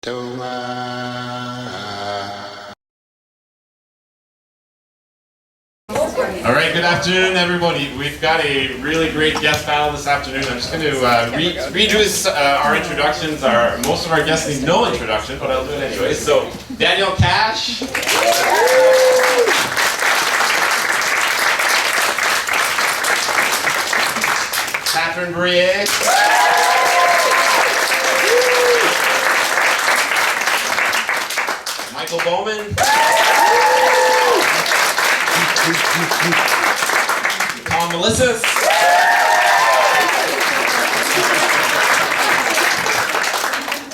All right, good afternoon, everybody. We've got a really great guest panel this afternoon. I'm just going to redo our introductions. Most of our guests need no introduction, but I'll do it anyway. So, Daniel Kash. Catherine Bruhier. Michael Bowman. Melissis.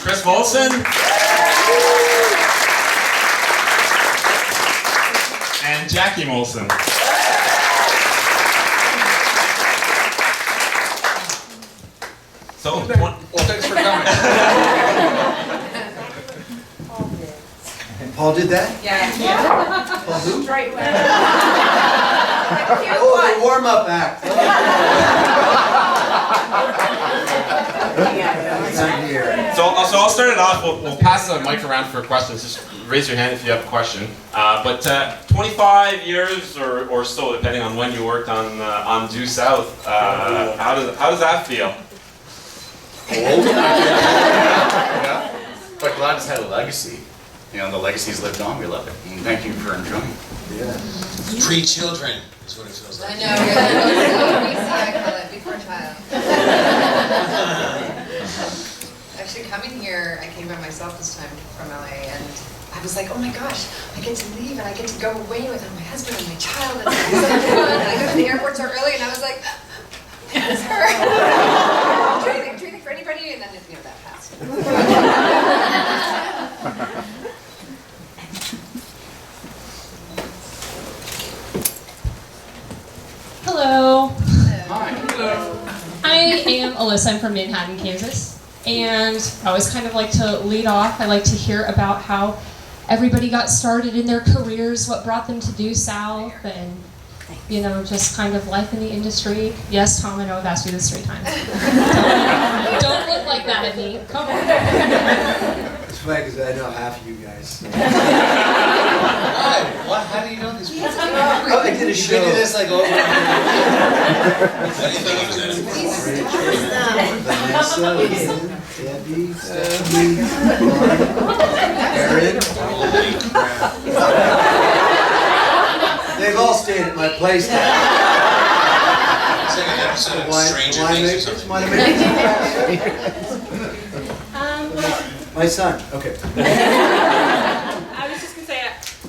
Chris Moulson. And Jackie Moulson. So, well, thanks for coming. Paul did that? Yeah. Paul who? Right. Oh, the warm-up act. So I'll start it off. We'll pass the mic around for questions. Just raise your hand if you have a question. But 25 years or so, depending on when you worked on Due South. How does that feel? Old? Yeah. But glad it's had a legacy. You know, the legacy's lived on. We love it. And thank you for enjoying it. Yeah. Pre-children is what it feels like. I know, I call it before child. Actually, coming here, I came by myself this time from LA, and I was like, oh my gosh, I get to leave and I get to go away with my husband and my child, and it's so fun. And I go to the airport so early, and I was like, it's her. Do anything for anybody, and then that passed. Hello. Hi. Hello. I am Alyssa. I'm from Manhattan, Kansas. And I always kind of like to lead off. I like to hear about how everybody got started in their careers, what brought them to Due South, and just kind of life in the industry. Yes, Tom, I know I've asked you this 3 times. Don't look like that at me. Come on. It's funny because I know half of you guys. Why? What? How do you know these people? Oh, I did a show. We do this like over and over. Vanessa, Debbie, Stephanie, Aaron. They've all stayed at my place now. It's like an episode of Stranger Things or something. My son. Okay. I was just going to say,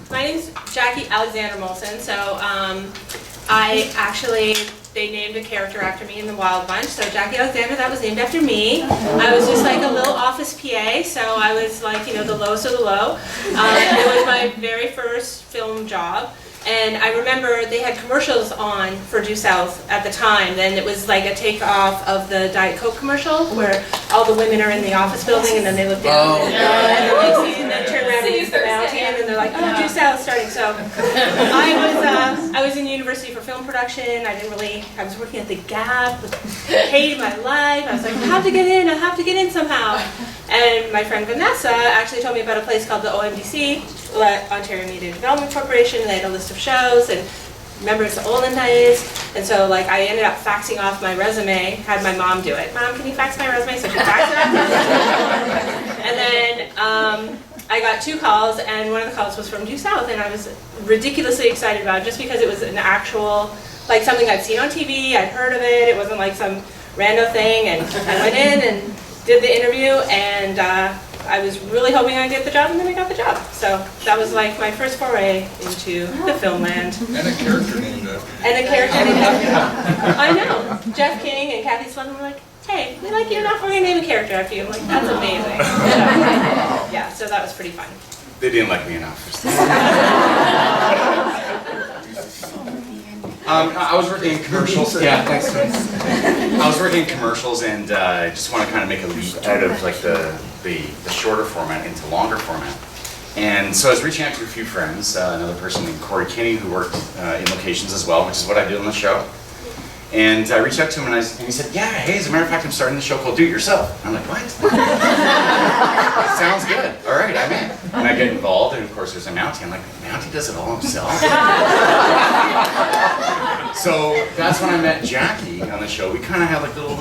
my name's Jackie Alexander Moulson, so they named a character after me in the Wild Bunch, so Jackie Alexander, that was named after me. I was just like a little office PA, so I was like, the lowest of the low. It was my very first film job. And I remember they had commercials on for Due South at the time. Then it was like a takeoff of the Diet Coke commercial where all the women are in the office building and then they look down and then turn around and use the mountain and they're like, oh, Due South starting. So I was in university for film production. I was working at the Gap, hated my life. I was like, I have to get in somehow. And my friend Vanessa actually told me about a place called the OMDC, Ontario Media Development Corporation, and they had a list of shows, and remember it's the olden days, and so I ended up faxing off my resume, had my mom do it. Mom, can you fax my resume? So she faxed it off. And then I got 2 calls, and one of the calls was from Due South, and I was ridiculously excited about it just because it was an actual, something I'd seen on TV, I'd heard of it, it wasn't like some rando thing, and I went in and did the interview, and I was really hoping I'd get the job, and then I got the job. So that was like my first foray into the film land. And a character named after. And a character named after. I know. Jeff King and Kathy Slevin were like, hey, we like you enough, we're going to name a character after you. I'm like, that's amazing. Yeah, so that was pretty fun. They didn't like me enough. I was working in commercials. Yeah, thanks. I was working in commercials, and I just want to kind of make a leap out of the shorter format into longer format. And so I was reaching out to a few friends, another person named Corey Kinney who worked in locations as well, which is what I did on the show. And I reached out to him and he said, yeah, hey, as a matter of fact, I'm starting the show called Do It Yourself. And I'm like, what? Sounds good. All right, I'm in. And I get involved, and of course there's a Mountie. I'm like, Mountie does it all himself? So that's when I met Jackie on the show. We kind of had like little,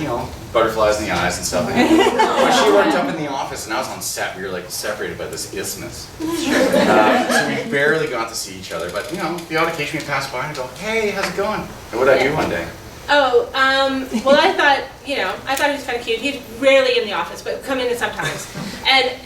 butterflies in the eyes and stuff. And when she worked up in the office and I was on set, we were like separated by this isthmus. So we barely got to see each other. But the odd occasion we passed by and I go, hey, how's it going? And what did I do one day? Oh, well, I thought he was kind of cute. He's rarely in the office, but come in sometimes. And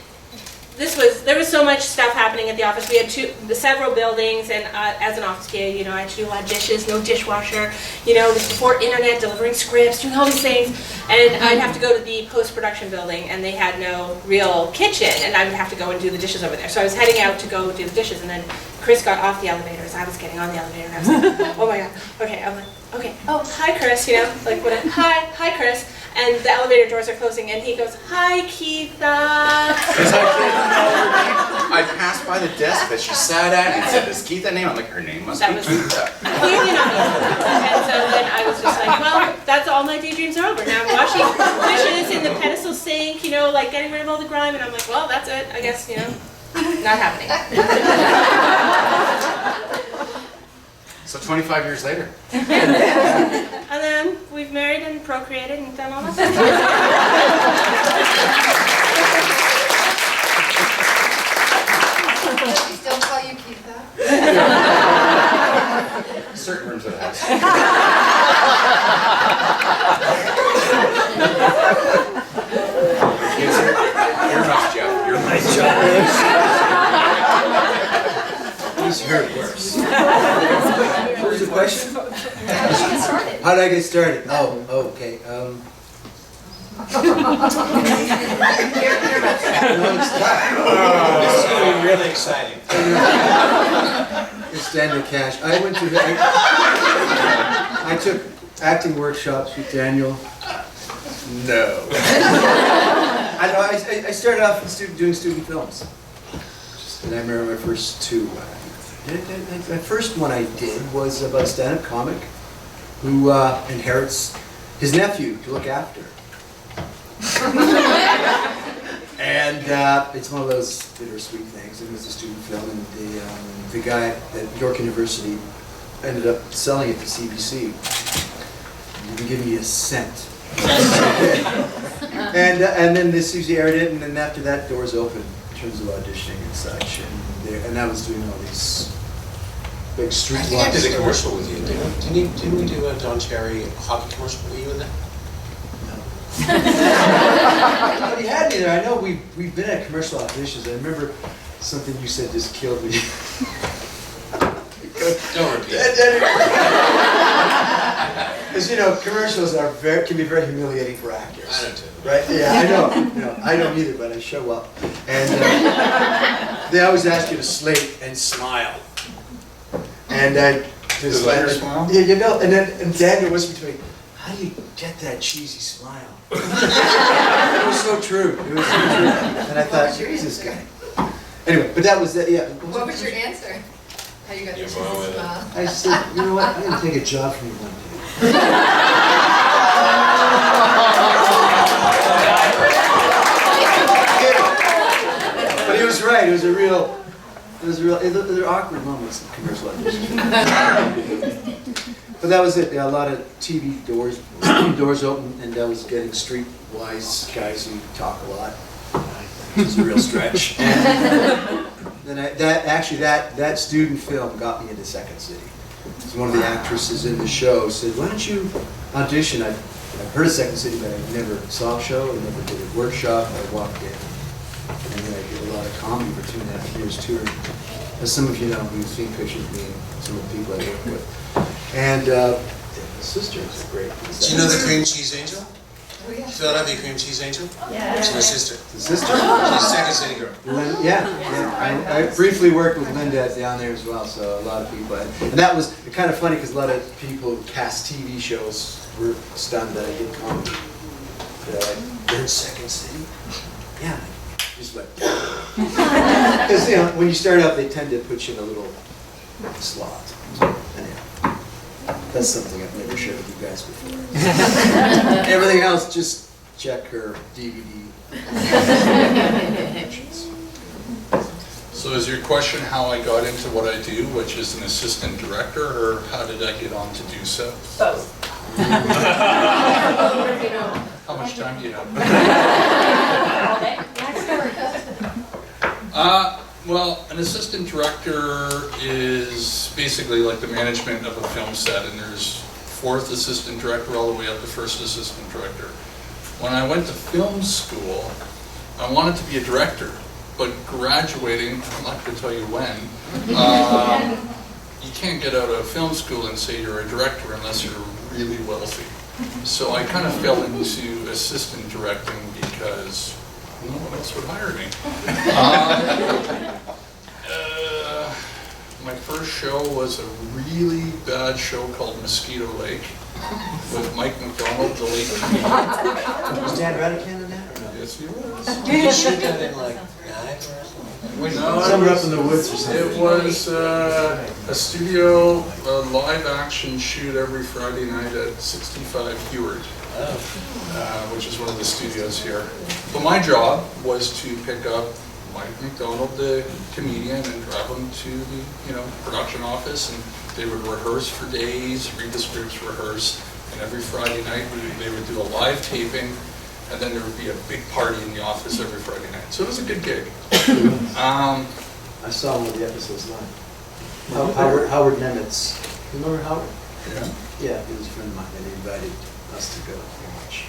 there was so much stuff happening at the office. We had several buildings, and as an office kid, I had to do a lot of dishes, no dishwasher. It was before internet, delivering scripts, doing all these things. And I'd have to go to the post-production building, and they had no real kitchen, and I would have to go and do the dishes over there. So I was heading out to go do the dishes, and then Chris got off the elevator as I was getting on the elevator, and I was like, oh my god, okay. I'm like, okay, oh, hi Chris, hi Chris. And the elevator doors are closing, and he goes, hi Keitha. Because I didn't know her name. I passed by the desk that she sat at and said, is Keitha name? I'm like, her name must be Keitha. And so then I was just like, well, that's all my daydreams are over. Now I'm washing dishes in the pedestal sink, like getting rid of all the grime, and I'm like, well, that's it, I guess, not happening. So 25 years later. And then we've married and procreated and done all that stuff. Does he still call you Keitha? Certain rooms of the house. Earmuffs, Jeff. Earmuffs. Who's heard worse? What was the question? How did I get started? Oh, okay. This is going to be really exciting. It's Daniel Kash. I took acting workshops with Daniel. No. I started off doing student films. And I remember my first two. The first one I did was about a stand-up comic who inherits his nephew to look after. And it's one of those bittersweet things. It was a student film, and the guy at York University ended up selling it to CBC. He didn't give me a cent. And then the CBC aired it, and then after that, doors opened in terms of auditioning and such. And I was doing all these big street I think I did a commercial with you, didn't we do a Don Cherry hockey commercial? Were you in that? No. He had me there. I know we've been at commercial auditions. I remember something you said just killed me. Don't repeat it. Because commercials can be very humiliating for actors. I know too. Right? Yeah, I know. I don't either, but I show up, and they always ask you to slate and smile. And I just smile? Yeah, and Daniel whispered to me, "How do you get that cheesy smile?" It was so true. It was so true. And I thought, Jesus, guy. Anyway, but that was it. Yeah. What was your answer? How you got the cheesy smile? I said, you know what? I'm going to take a job from you one day. But he was right. It was they're awkward moments in commercial auditions. But that was it. A lot of TV doors open, and I was getting streetwise guys who talk a lot. It was a real stretch. And then that student film got me into Second City. So one of the actresses in the show said, "Why don't you audition?" I've heard of Second City, but I never saw a show. I never did a workshop. I walked in, and then I did a lot of comedy for 2.5 years touring. As some of you know, you've seen pictures of me and some of the people I work with. And the sisters are great. Do you know the Cream Cheese Angel? Oh, yeah. Philadelphia Cream Cheese Angel? Yeah. It's my sister. The sister? She's a Second City girl. Yeah. I briefly worked with Linda down there as well, so a lot of people. And that was kind of funny because a lot of people who cast TV shows were stunned that I did comedy. They're like, "You're in Second City?" Yeah. Just like, because when you start out, they tend to put you in a little slot. So, anyhow. That's something I've never shared with you guys before. Everything else, just check her DVD. So is your question how I got into what I do, which is an assistant director, or how did I get on to do so? Both. How much time do you have? All day. Well, an assistant director is basically like the management of a film set, and there's fourth assistant director all the way up to first assistant director. When I went to film school, I wanted to be a director, but graduating, I'm not going to tell you when, you can't get out of film school and say you're a director unless you're really wealthy. So I kind of fell into assistant directing because no one else would hire me. My first show was a really bad show called Mosquito Lake with Mike McDonald, the late comedian. Was Dan Radican in that or no? Yes, he was. Did you shoot that in like Niagara or something? No, Somewhere up in the woods or something. It was a studio, a live action shoot every Friday night at 65 Heward, which is one of the studios here. But my job was to pick up Mike McDonald, the comedian, and drive him to the production office, and they would rehearse for days, read the scripts, rehearse, and every Friday night they would do a live taping, and then there would be a big party in the office every Friday night. So it was a good gig. I saw one of the episodes live. Howard Nemitz. You remember Howard? Yeah. Yeah, he was a friend of mine and he invited us to go watch.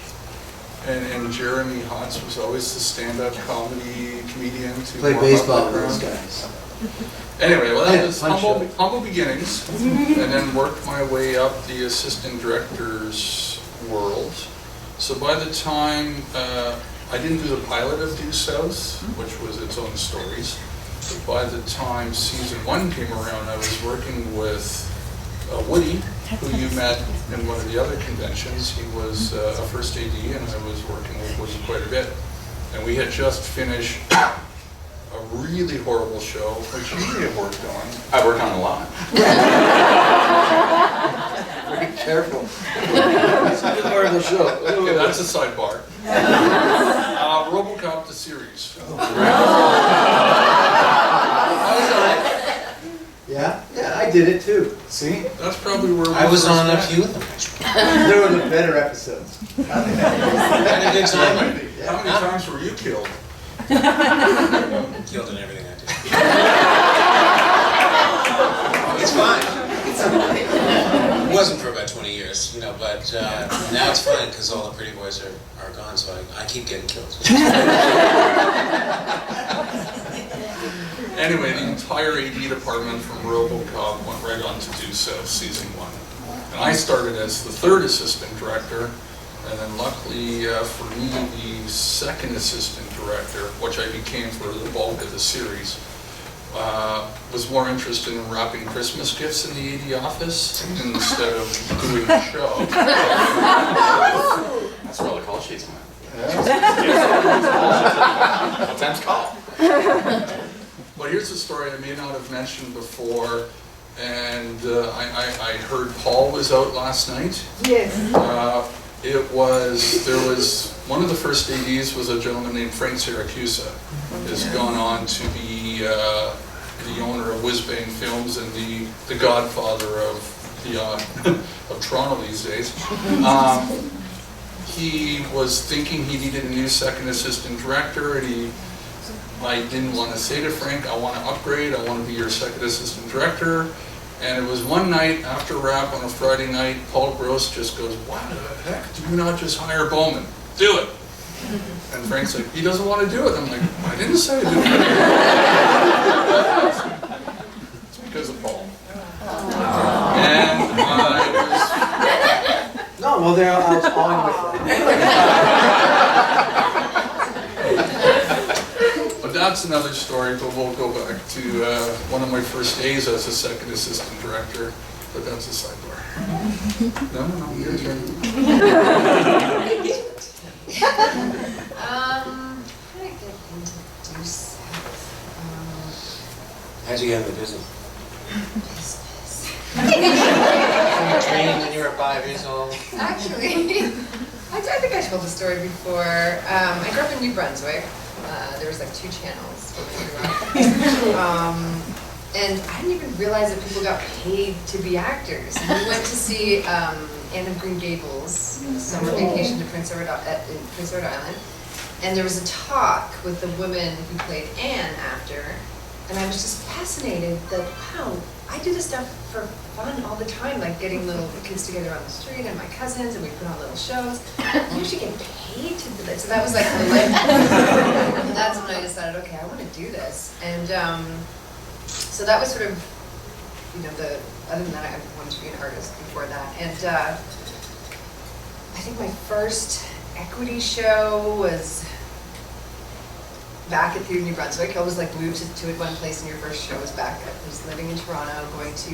And Jeremy Hotz was always the stand-up comedy comedian to Played warm up baseball the with those crowd. guys. Anyway, well, that Yeah, was fun humble beginnings, and then worked my way up the assistant director's world. So by the time, I didn't do the pilot of Due South, which was its own stories, but by the time season 1 came around, I was working with Woody, who you met in one of the other conventions. He was a first AD, and I was working with Woody quite a bit. And we had just finished a really horrible show, which you may have worked on. I worked on a lot. Very careful. It's a horrible show. Okay, that's a sidebar. RoboCop the series. Yeah, I did it too. See, that's probably where we I was first on a met. few of them, actually. There were the better episodes. Had a good time. How many times were you killed? Killed in everything I did. It's fine. It wasn't for about 20 years, but now it's fine because all the pretty boys are gone, so I keep getting killed. Anyway, the entire AD department from RoboCop went right on to Due South season 1. And I started as the third assistant director, and then luckily for me, the second assistant director, which I became for the bulk of the series, was more interested in wrapping Christmas gifts in the AD office instead of doing the show. That's where all the call sheets went. Yeah. Sometimes call. But here's a story I may not have mentioned before, and I heard Paul was out last night. Yes. There was, one of the first ADs was a gentleman named Frank Siracusa, has gone on to be the owner of Whizbang Films and the godfather of Toronto these days. He was thinking he needed a new second assistant director, and I didn't want to say to Frank, I want to upgrade, I want to be your second assistant director. And it was one night after rap on a Friday night, Paul Gross just goes, why the heck do you not just hire Bowman? Do it. And Frank's like, he doesn't want to do it. I'm like, I didn't say do it. It's because of Paul. And it was... No, well, there I was on with But that's another story, but we'll go back to one of my first days as a second assistant director, but that's a sidebar. No, your turn. How did I get into Due South? How'd you get in the business? Business. dream when you were 5 years old? Actually, I think I told the story before. I grew up in New Brunswick. There was like 2 channels when we grew up. And I didn't even realize that people got paid to be actors. And we went to see Anne of Green Gables, summer vacation to Prince Edward Island. And there was a talk with the woman who played Anne after. And I was just fascinated that, wow, I do this stuff for fun all the time, like getting little kids together on the street and my cousins, and we put on little shows. You should get paid to do this. So that was like the life. And that's when I decided, okay, I want to do this. And so that was sort of, you know, other than that, I wanted to be an artist before that. And I think my first equity show was back at Theatre New Brunswick. I always like moved to one place and your first show was back. I was living in Toronto, went to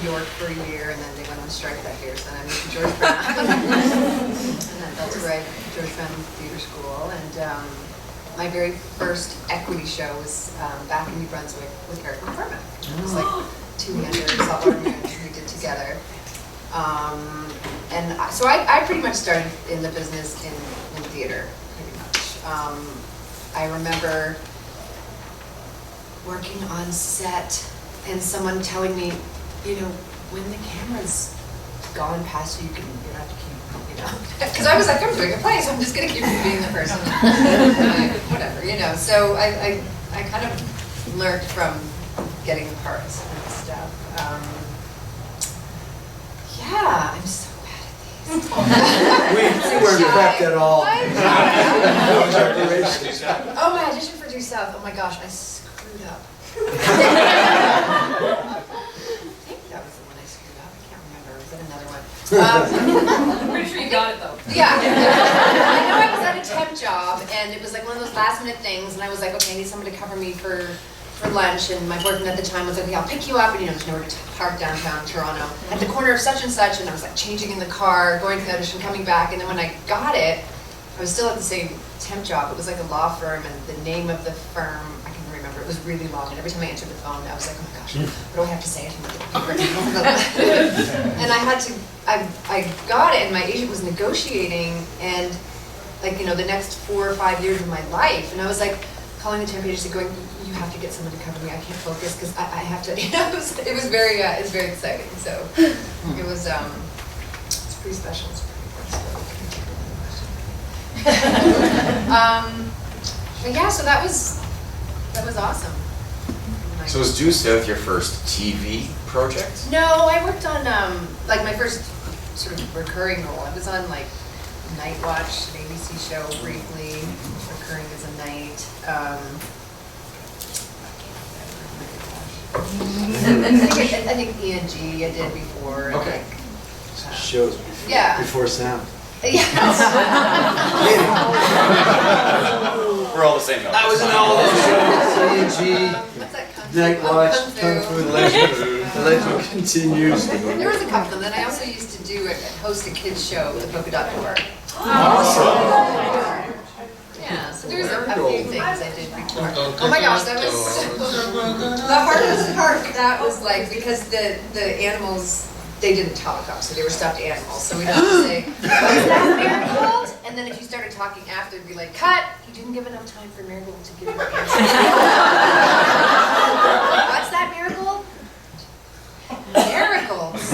York for a year, and then they went on strike that year, so then I moved to George Brown. And that's where I George Brown Theatre School. And my very first equity show was back in New Brunswick with Eric McCormack. It was like 2 Leanders, Saltwater Moons we did together. So I pretty much started in the business in theater, pretty much. I remember working on set and someone telling me, you know, when the camera's gone past you, you don't have to keep, you know. Because I was like, I'm doing a play, so I'm just going to keep being the person. Whatever, you know. So I kind of learned from getting the parts and stuff. Yeah, I'm so bad at these. We weren't prepped at all. Oh, my audition for Due South. Oh my gosh, I screwed up. I think that was the one I screwed up. I can't remember. Was it another one? I'm pretty sure you got it though. Yeah. I know I was at a temp job, and it was like one of those last minute things, and I was like, okay, I need someone to cover me for lunch, and my boyfriend at the time was like, okay, I'll pick you up, and you know, there's nowhere to park downtown Toronto, at the corner of such and such, and I was like changing in the car, going to the audition, coming back, and then when I got it, I was still at the same temp job. It was like a law firm, and the name of the firm, I can remember, it was really long, and every time I answered the phone, I was like, oh my gosh, what do I have to say? And I got it, and my agent was negotiating, and like, you know, the next 4 or 5 years of my life, and I was like, calling the temp agency going, you have to get someone to cover me, I can't focus, because I have to, you know, it was very exciting, so it was, it's pretty special, it's but yeah, so that was awesome. So was Due South your first TV project? No, I worked on, like my first sort of recurring role, I was on like Night Watch, an ABC show briefly, recurring as a night. I think E&G I did before. Okay. Shows before sound. Yes. We're all the same. I was in all those shows, E&G, What's that? Kung Night Fu? Watch, Kung Kung Fu. Fu, The Legend Continues. There was a couple of them. Then I also used to do host a kids show with the Polka Dot Door. Awesome. Yeah, so there's a few things I did before. Oh my gosh, that was the hardest part. That was like, because the animals, they didn't talk up, so they were stuffed animals. So we'd have to say, "Is that Marigold?" And then if you started talking after, it'd be like, "Cut! You didn't give enough time for Marigold to give her answer." What's that, Marigold? Marigolds.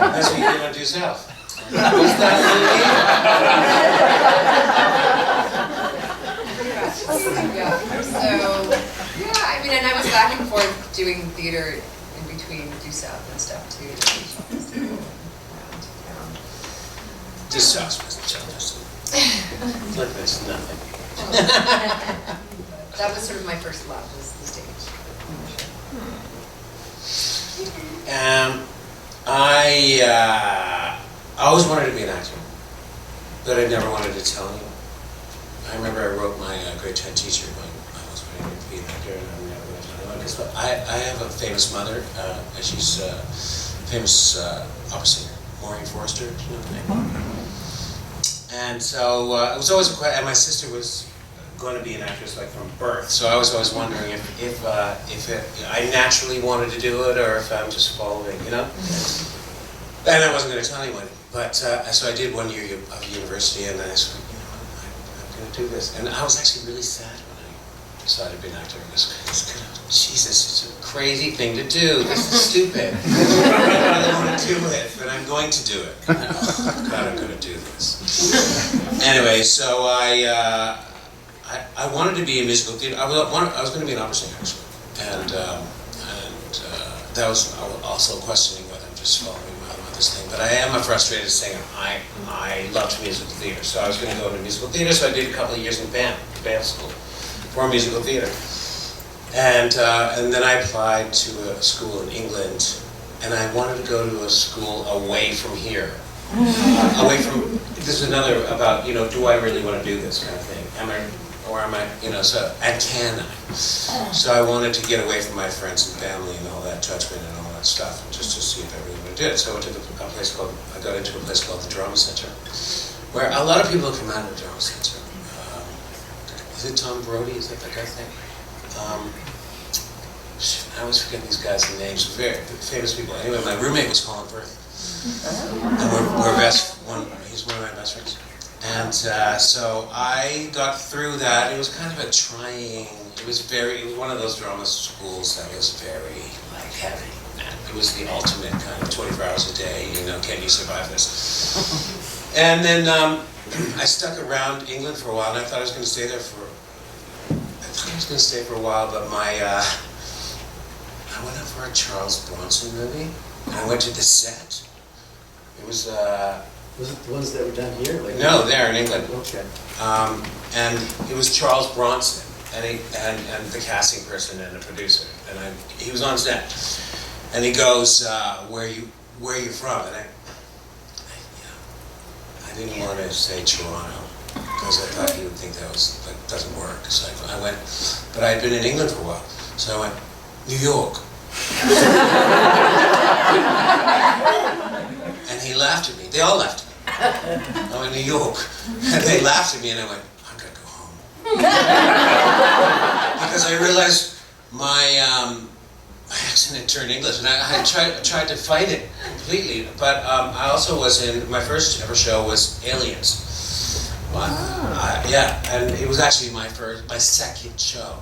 That's what you do on Due South. What's that, Yeah. So, yeah, I mean, and I was back and forth doing theater in between Due South and stuff too. Due South was the challenge. Like this, nothing. That was sort of my first love, was the stage. I always wanted to be an actor, but I never wanted to tell anyone. I remember I wrote my grade 10 teacher going, I was wanting to be an actor, and I'm never going to tell anyone. Because I have a famous mother, and she's a famous opera singer, Maureen Forrester, do you know the name? And so it was always a question, and my sister was going to be an actress like from birth. So I was always wondering if I naturally wanted to do it or if I'm just following, you know. And I wasn't going to tell anyone. But so I did 1 year of university, and I said, you know what, I'm going to do this. And I was actually really sad when I decided to be an actor. Jesus, it's a crazy thing to do. This is stupid. I don't want to do it, but I'm going to do it. Oh, God, I'm going to do this. Anyway, so I wanted to be a musical theater. I was going to be an opera singer, actually. And that was also questioning whether I'm just following this thing, but I am a frustrated singer. I loved musical theater, so I was going to go into musical theater, so I did a couple of years in band school for musical theater. And then I applied to a school in England, and I wanted to go to a school away from here. Away from, this is another about, you know, do I really want to do this kind of thing? Am I, you know, so, and can I? So I wanted to get away from my friends and family and all that judgment and all that stuff, and just to see if I really want to do it. So I went to I got into a place called the Drama Center, where a lot of people come out of the Drama Center. Is it Tom Brody? Is that guy's name? I always forget these guys' names. Very famous people. Anyway, my roommate was Colin Firth, and he's one of my best friends. And so I got through that. It was kind of a trying. It was one of those drama schools that was very like heavy. It was the ultimate kind of 24 hours a day. You know, can you survive this? And then I stuck around England for a while, and I thought I was going to stay there for. A while, but I went up for a Charles Bronson movie, and I went to the set. It was. Was it the ones that were done here? Like no, there in England. Okay. And it was Charles Bronson, and the casting person and the producer, and he was on set, and he goes, "Where are you from?" And I didn't want to say Toronto, because I thought he would think that doesn't work. So I went, but I had been in England for a while, so I went, New York. And he laughed at me. They all laughed at me. I went, New York. And they laughed at me, and I went, I'm going to go home. Because I realized my accent had turned English, and I tried to fight it completely. But I also was my first ever show was Aliens. Yeah, and it was actually my second show,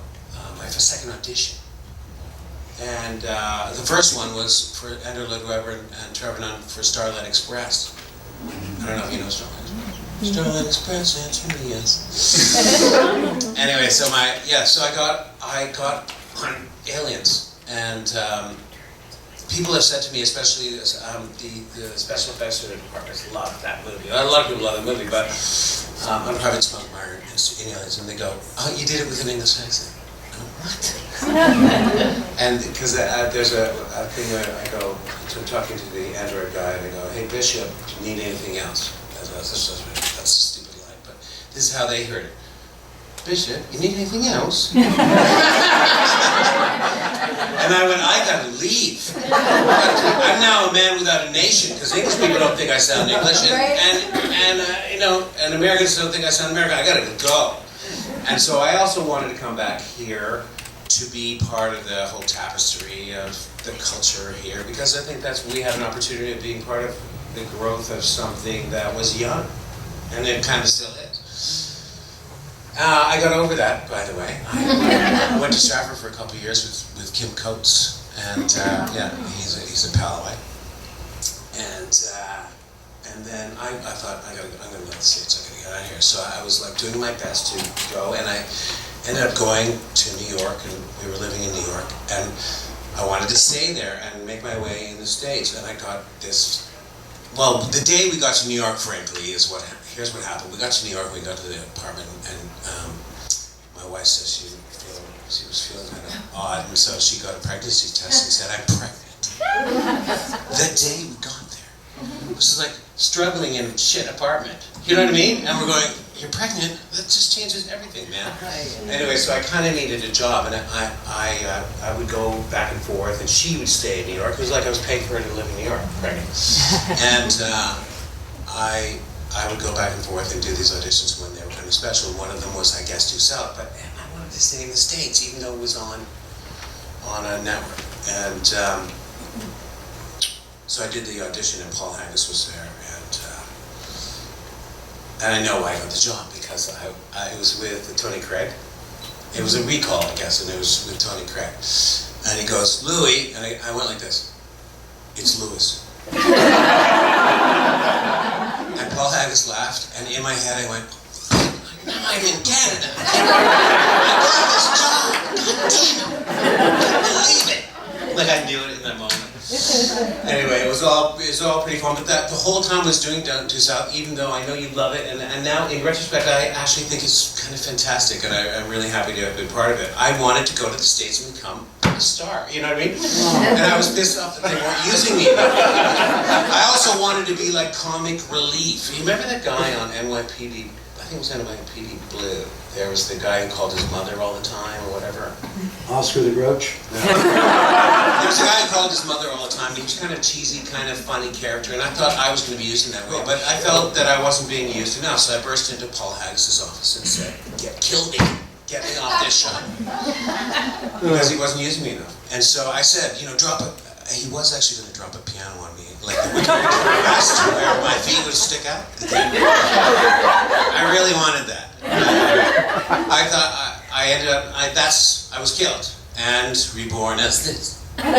my second audition. And the first one was for Andrew Lloyd Webber and Trevor Nunn for Starlight Express. I don't know if you know Starlight Express. Starlight Express, answer me yes. Anyway, so I got on Aliens, and people have said to me, especially the special effects department, love that movie. A lot of people love the movie, but I'm a private smoke buyer in Aliens, and they go, "Oh, you did it with an English accent." I go, "What?" And because there's a thing where I go to talking to the Android guy, and I go, "Hey Bishop, do you need anything else?" That's a stupid line, but this is how they heard it. "Bishop, you need anything else?" And I went, "I gotta leave. I'm now a man without a nation, because English people don't think I sound English, and Americans don't think I sound American. I gotta go." And so I also wanted to come back here to be part of the whole tapestry of the culture here, because I think we have an opportunity of being part of the growth of something that was young, and it kind of still is. I got over that, by the way. I went to Stratford for a couple of years with Kim Coates, and he's a pal of mine. And then I thought I'm gonna leave the States. I'm gonna get out of here. So I was like doing my best to go, and I ended up going to New York, and we were living in New York, and I wanted to stay there and make my way in the States, and I got this. Well, the day we got to New York, frankly, here's what happened. We got to New York, we got to the apartment, and my wife said she was feeling kind of odd, and so she got a pregnancy test and said, "I'm pregnant." The day we got there, it was like struggling in a shit apartment. You know what I mean? And we're going, "You're pregnant? That just changes everything, man." Anyway, so I kind of needed a job, and I would go back and forth, and she would stay in New York. It was like I was paying for her to live in New York, pregnant. And I I would go back and forth and do these auditions when they were kind of special. One of them was, I guess, Due South, but I wanted to stay in the States, even though it was on a network. And so I did the audition, and Paul Haggis was there, and I know I got the job because I was with Tony Craig. It was a recall, I guess, and it was with Tony Craig. And he goes, Louis, and I went like this, it's Louis. And Paul Haggis laughed, and in my head I went, now I'm in Canada. I got this job. God damn it. I can't believe it. Like I knew it in that moment. Anyway, it was all pretty fun, but the whole time I was doing Due South, even though I know you love it, and now in retrospect I actually think it's kind of fantastic, and I'm really happy to have been part of it. I wanted to go to the States and become a star, you know what I mean? And I was pissed off that they weren't using me. I also wanted to be like comic relief. You remember that guy on NYPD? I think it was NYPD Blue. There was the guy who called his mother all the time or whatever. Oscar the Grouch? No. There was a guy who called his mother all the time. He was kind of cheesy, kind of funny character, and I thought I was going to be used in that way, but I felt that I wasn't being used enough, so I burst into Paul Haggis' office and said, kill me, get me off this show. Because he wasn't using me enough. And so I said, drop it. He was actually going to drop a piano on me, like the Wicked West, where my feet would stick out. I really wanted that. I thought I ended up. I was killed and reborn as this. But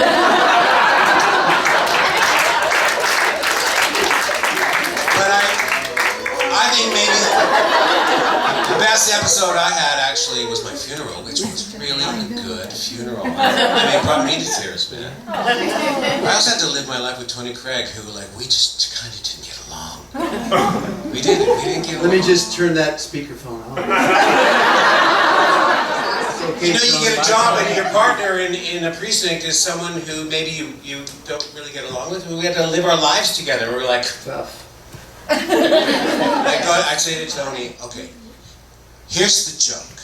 I think maybe the best episode I had actually was my funeral, which was really a good funeral. I mean, it brought me to tears, man. I also had to live my life with Tony Craig, who, we just kind of didn't get along. We didn't get along. Let me just turn that speakerphone on. You get a job and your partner in a precinct is someone who maybe you don't really get along with. We had to live our lives together. We're like, Tough. I say to Tony, okay, here's the joke.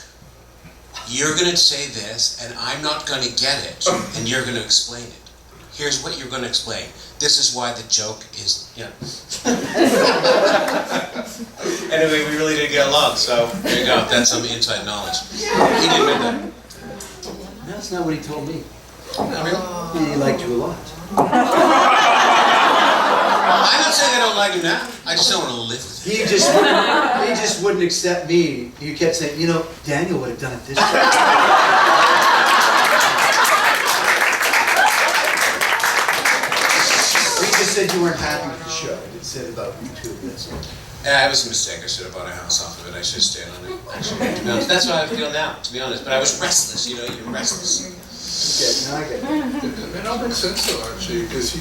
You're going to say this, and I'm not going to get it, and you're going to explain it. Here's what you're going to explain. This is why the joke is, Anyway, we really did get along, so there you go. That's some inside knowledge. He didn't mean that. That's not what he told me. Not really. He liked you a lot. I'm not saying I don't like him now. I just don't want to live with him. He just wouldn't accept me. He kept saying, Daniel would have done it this way. He just said you weren't happy with the show. It said about YouTube. That's all. Yeah, it was a mistake. I should have bought a house off of it. I should have stayed on it. Actually, to be honest. That's how I feel now, to be honest. But I was restless, you're restless. Okay, now I get it. It all makes sense though, actually, because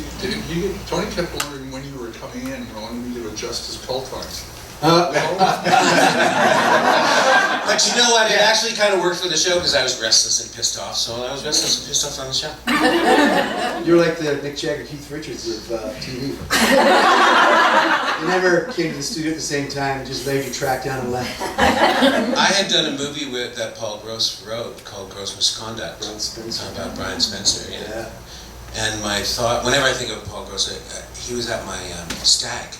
Tony kept wondering when you were coming in, wanting me to adjust his call times. But you know what? It actually kind of worked for the show because I was restless and pissed off. So I was restless and pissed off on the show. You're like the Mick Jagger, Keith Richards of TV. You never came to the studio at the same time and just laid your track down and left. I had done a movie that Paul Gross wrote called Gross Misconduct. Brian Spencer. About Brian Spencer, Yeah. And my thought, whenever I think of Paul Gross, he was at my stag.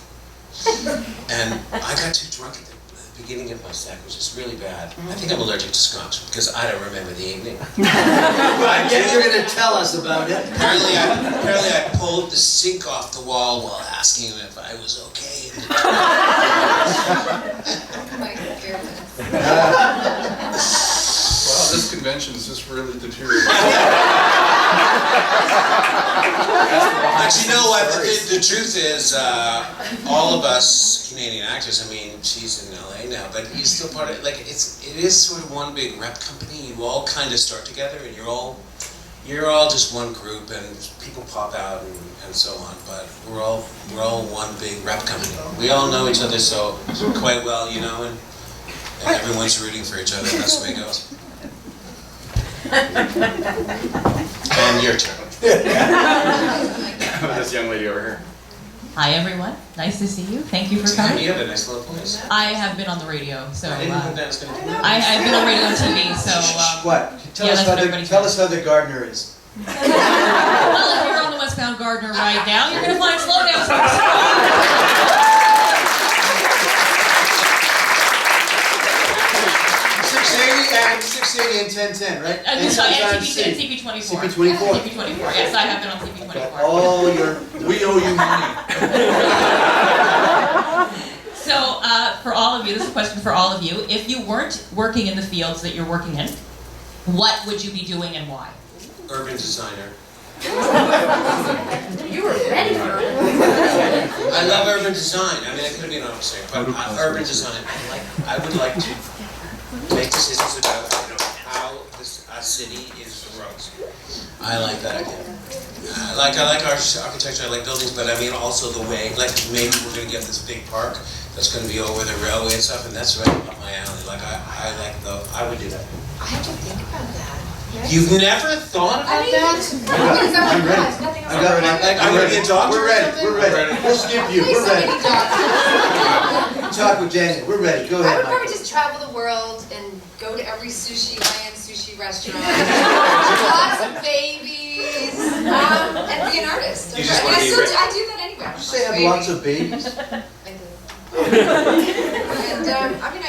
And I got too drunk at the beginning of my stag, which is really bad. I think I'm allergic to scotch because I don't remember the evening. I guess you're going to tell us about it. Apparently I pulled the sink off the wall while asking him if I was okay. My goodness. Wow, this convention is just really deteriorating. But you know what? The truth is, all of us Canadian actors. I mean, she's in LA now, but he's still part of it. It is sort of one big rep company. You all kind of start together, and you're all just one group, and people pop out and so on. But we're all one big rep company. We all know each other so quite well, and everyone's rooting for each other. That's the way it goes. And your turn. This young lady over here. Hi everyone, nice to see you. Thank you for coming. You have a nice little voice. I have been on the radio, so I didn't know that was going to do that. I've been on radio and TV, so What? Tell yeah, us that's what everybody tell us how the gardener is. well, if you're on the westbound Gardner right now, you're gonna find slow down. and 680 and 1010, right? And so I had sometimes CP24. CP24. CP24, yes, I have been on Got CP24. all your. We owe you money. So, for all of you, this is a question for all of you. If you weren't working in the fields that you're working in, what would you be doing and why? Urban designer. You were ready for it. I love urban design. I mean, I could have been an officer, but urban design. I would like to make decisions about how a city is run. I like that idea. I like architecture. I like buildings, but I mean also the way. Like maybe we're going to get this big park that's going to be over the railway and stuff, and that's right up my alley. Like I would do that. I have to think about that. Yes. You've never thought about that? I'm ready. I'm ready. We're ready. We're ready. We'll skip you. We're ready. Talk with Daniel. We're ready. Go I ahead. would probably Michael. just travel the world and go to every high-end sushi restaurant, lots of babies, and be an artist. You just want to be rich. I do that anyway. Did you say have lots of babies? I do. And I mean, I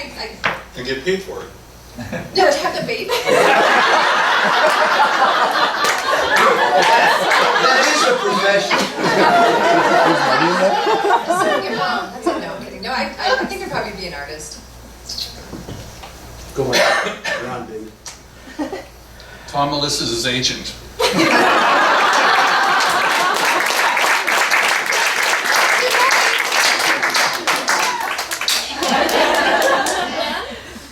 And get paid for it. no, to have the baby. That is a profession. That's a no. I'm kidding. No, I think I'd probably be an artist. Go on. You're on, baby. Tom Melissis is agent.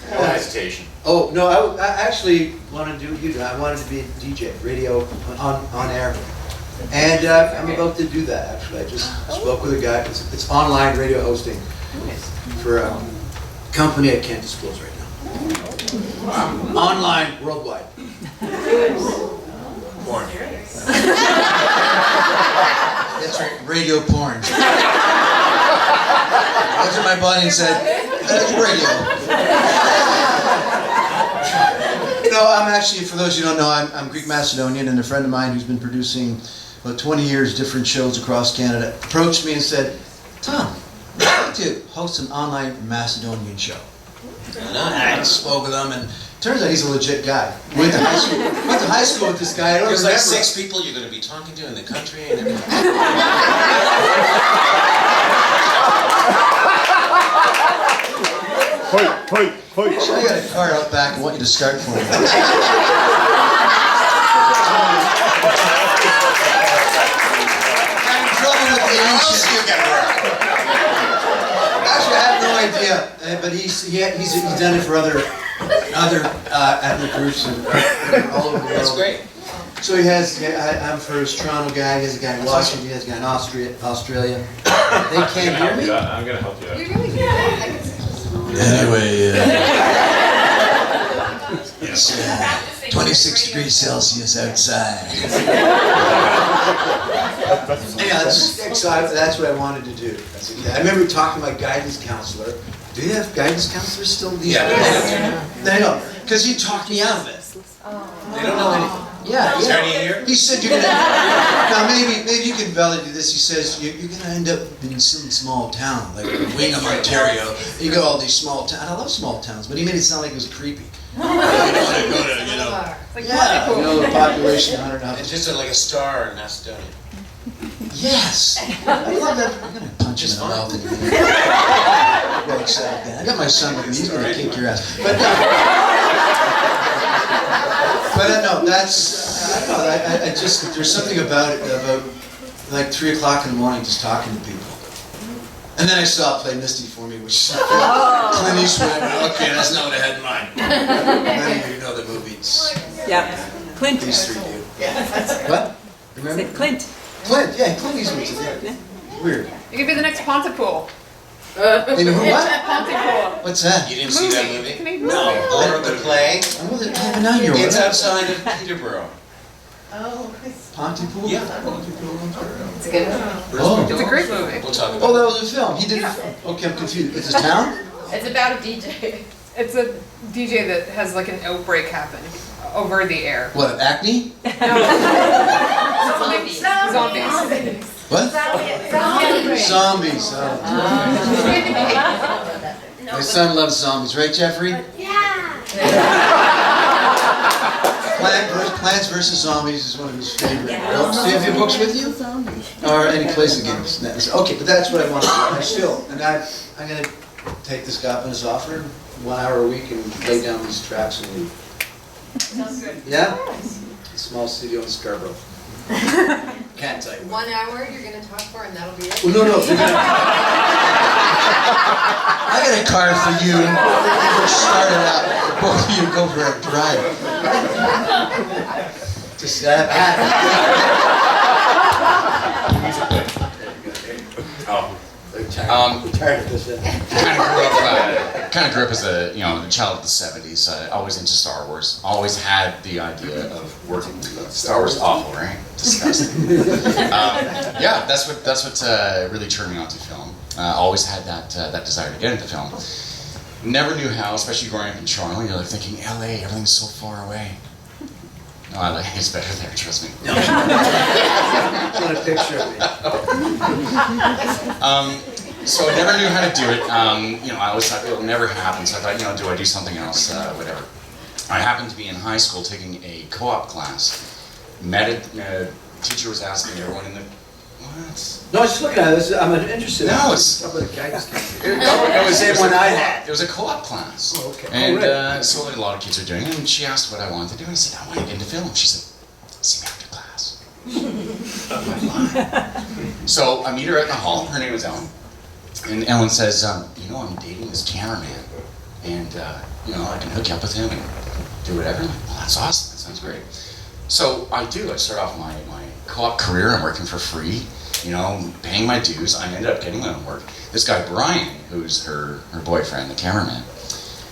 No hesitation. Oh, no, I actually wanted to do what you do. I wanted to be a DJ, radio, on air. And I'm about to do that, actually. I just spoke with a guy. It's online radio hosting for a company I can't disclose right now. Online, worldwide. Porn. That's right, radio porn. I looked at my buddy and said, that's radio. No, I'm actually, for those who don't know, I'm Greek Macedonian, and a friend of mine who's been producing about 20 years different shows across Canada approached me and said, Tom, I'd like to host an online Macedonian show. And I spoke with him, and turns out he's a legit guy. Went to high school with this guy. I don't There's like remember. 6 people you're going to be talking to in the country. And Actually, I got a card out back. I want you to start for me. I'm in trouble with the ancient. Actually, I have no idea, but he's done it for other ethnic groups and all over the world. That's great. So he has. I'm for his Toronto guy. He has a guy in Washington. He has a guy in Australia. They can't hear me. I'm gonna help you out. You really do that. I can see. Anyway, it's 26 degrees Celsius outside. Yeah, that's what I wanted to do. I remember talking to my guidance counselor. Do you have guidance counselors still these days? They don't, because he talked me out of it. They don't know anything. Yeah, Is there any here? He said you're gonna. Now maybe you can validate this. He says you're gonna end up in some small town like Wingham, Ontario. You got all these small towns. I love small towns, but he made it sound like it was creepy. You know, the population 100. It's just like a star in Macedonia. Yes. I love that. I'm gonna punch him in the mouth. I got my son with me. He's gonna kick your ass. But no, that's, I don't know, I just, there's something about it, about like 3 o'clock in the morning just talking to people. And then I saw Play Misty for Me, which Clint Eastwood, okay, that's not what I had in mind. Many of you know the movies. Yep. Clint. These 3 do. What? Remember? Clint. Clint, yeah, Clint Eastwood's in there. Weird. You could be the next Pontypool. In who, what? Pontypool. What's that? You didn't see that movie? Canadian No. Or the play? I wasn't even on your It's outside of Peterborough. Pontypool? Yeah. Pontypool, Ontario. It's a good one. Oh. It's a great movie. We'll talk about Oh, it. that was a film. He did a film. Okay, I'm confused. It's a town? It's about a DJ. It's a DJ that has like an outbreak happen over the air. What, acne? Zombies. Zombies. What? Zombies. Oh. My son loves zombies, right, Jeffrey? Yeah. Plants vs. Zombies is one of his favorite books. Do you have your books with you? Or any plays the games? Okay, but that's what I want to do. I'm going to take this guy up on his offer, 1 hour a week, and lay down these tracks and leave. Sounds good. Yeah? A small studio in Scarborough. Can't tell you. 1 hour you're gonna talk for, and that'll be it? Well, no. I got a card for you. We'll start it out. Both of you go for a drive. Just that. I'm tired of this. Kind of grew up as a child of the '70s. Always into Star Wars. Always had the idea of working. Star Wars is awful, right? Disgusting. Yeah, that's what really turned me onto film. Always had that desire to get into film. Never knew how, especially growing up in Toronto. You're like thinking, LA, everything's so far away. No, LA is better there. Trust me. Want a picture of me? So I never knew how to do it. I always thought it'll never happen. So I thought, do I do something else? Whatever. I happened to be in high school taking a co-op class. Teacher was asking everyone in the what? No, I was just looking at it. I'm interested. No, it's it was the same one I had. It was a co-op class. Oh, okay. And right. so a lot of kids are doing it. And she asked what I wanted to do, and I said I want to get into film. She said, "See me after class." So I meet her at the hall. Her name is Ellen. And Ellen says, I'm dating this cameraman, and I can hook you up with him and do whatever. I'm like, well, that's awesome. That sounds great. So I do. I start off my co-op career. I'm working for free, paying my dues. I ended up getting my own work. This guy Brian, who's her boyfriend, the cameraman,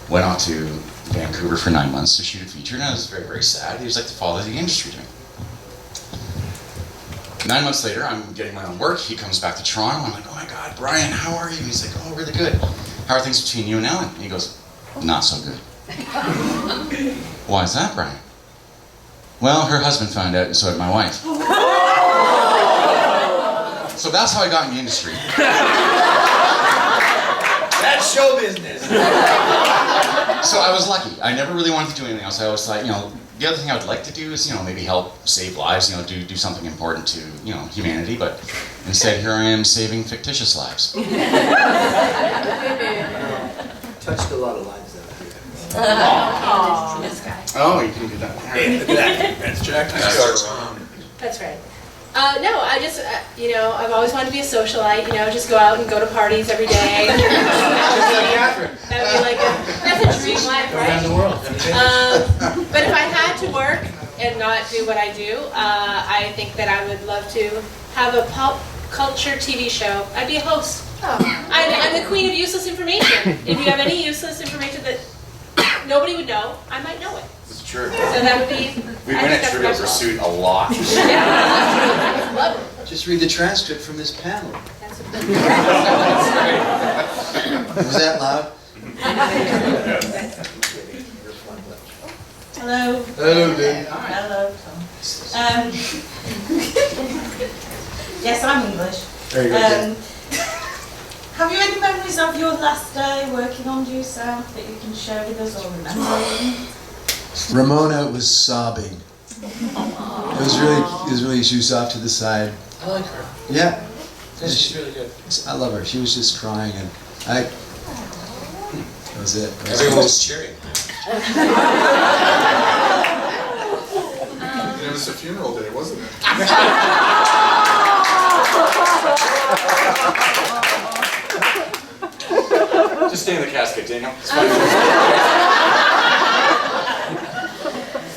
went off to Vancouver for 9 months to shoot a feature, and I was very, very sad. He was like the father of the industry to me. 9 months later, I'm getting my own work. He comes back to Toronto. I'm like, oh my God, Brian, how are you? And he's like, oh, really good. How are things between you and Ellen? And he goes, not so good. Why is that, Brian? Well, her husband found out, and so did my wife. So that's how I got in the industry. That's show business. So I was lucky. I never really wanted to do anything else. I always thought, the other thing I would like to do is, maybe help save lives, do something important to, humanity, but instead here I am saving fictitious lives. Touched a lot of lives there. This guy. Oh, you can do that. Hey, look at that. That's Jack. That's right. No, I just, I've always wanted to be a socialite, just go out and go to parties every day. That would be that's a dream life, right? Around the world. But if I had to work and not do what I do, I think that I would love to have a pop culture TV show. I'd be a host. I'm the queen of useless information. If you have any useless information that nobody would know, I might know it. It's true. So that would be... We win at Trivial Pursuit a lot. Yeah. Love it. Just read the transcript from this panel. That's Was that loud? Hello. Hello, Dave. Hello, Tom. Yes, I'm English. There you go. Have you any memories of your last day working on Due South that you can share with us or remember? Ramona was sobbing. It was really, she was off to the side. I like her. Yeah. She's really good. I love her. She was just crying, and that was it. Everyone was cheering. It was a funeral day, wasn't it? Just stay in the casket, Daniel.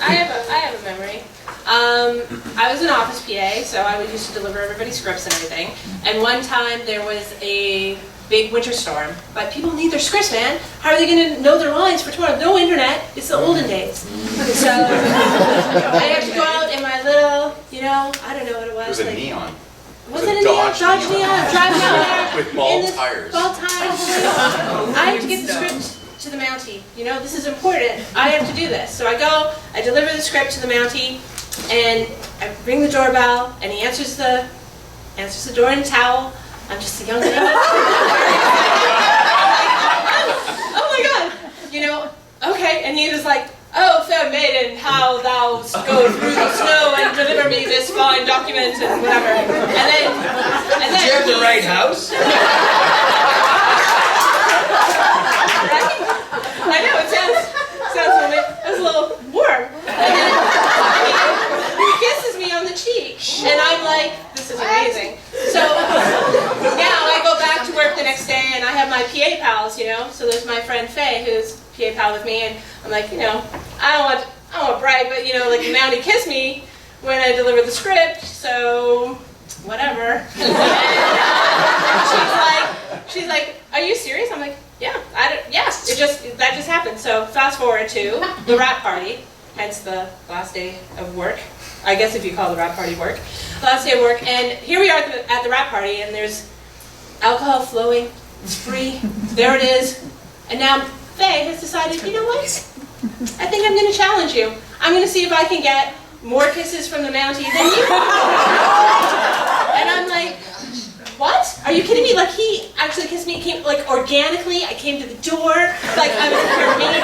I have a memory. I was an office PA, so I used to deliver everybody's scripts and everything. And one time there was a big winter storm, but people need their scripts, man. How are they going to know their lines for tomorrow? No internet. It's the olden days. So I had to go out in my little, I don't know what it was. It was a neon. Was it a neon? Dodge neon. Driving out there. With bald tires. Bald tires. I have to get the script to the Mountie. This is important. I have to do this. So I go, I deliver the script to the Mountie, and I ring the doorbell, and he answers the door in a towel. I'm just a young lady. Oh my God. Okay. And he was like, oh, so maiden, how thou go through the snow and deliver me this fine document and whatever. And then Did you have the right house? Right? I know, it sounds a little warm. And then he kisses me on the cheek, and I'm like, this is amazing. So now I go back to work the next day, and I have my PA pals, you know. So there's my friend Faye, who's PA pal with me, and I'm like, you know, I don't want to brag, but you know, like the Mountie kissed me when I delivered the script, so whatever. She's like, are you serious? I'm like, yeah, that just happened. So fast forward to the wrap party, hence the last day of work. I guess if you call the wrap party work. Last day of work, and here we are at the wrap party, and there's alcohol flowing, it's free, there it is. And now Faye has decided, you know what? I think I'm going to challenge you. I'm going to see if I can get more kisses from the Mountie than you. And I'm like, what? Are you kidding me? Like, he actually kissed me, came like organically. I came to the door, like I was permitted,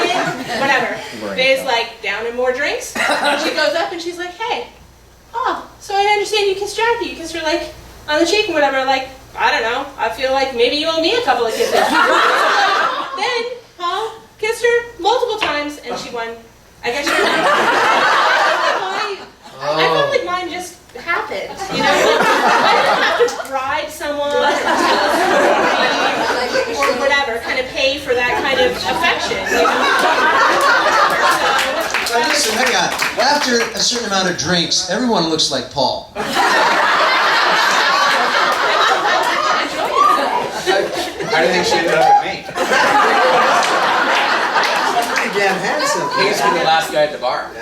whatever. Faye's like, down and more drinks. She goes up and she's like, hey, oh, so I understand you kissed Jackie. You kissed her like on the cheek and whatever. Like, I don't know. I feel like maybe you owe me a couple of kisses. Then Paul kissed her multiple times and she won. I guess she won. I felt like mine just happened, you know? I didn't have to bribe someone or tell a story or whatever, kind of pay for that kind of affection, you know? But listen, hang on. After a certain amount of drinks, everyone looks like Paul. I didn't think she ended up with me. Pretty damn handsome. He used to be the last guy at the bar.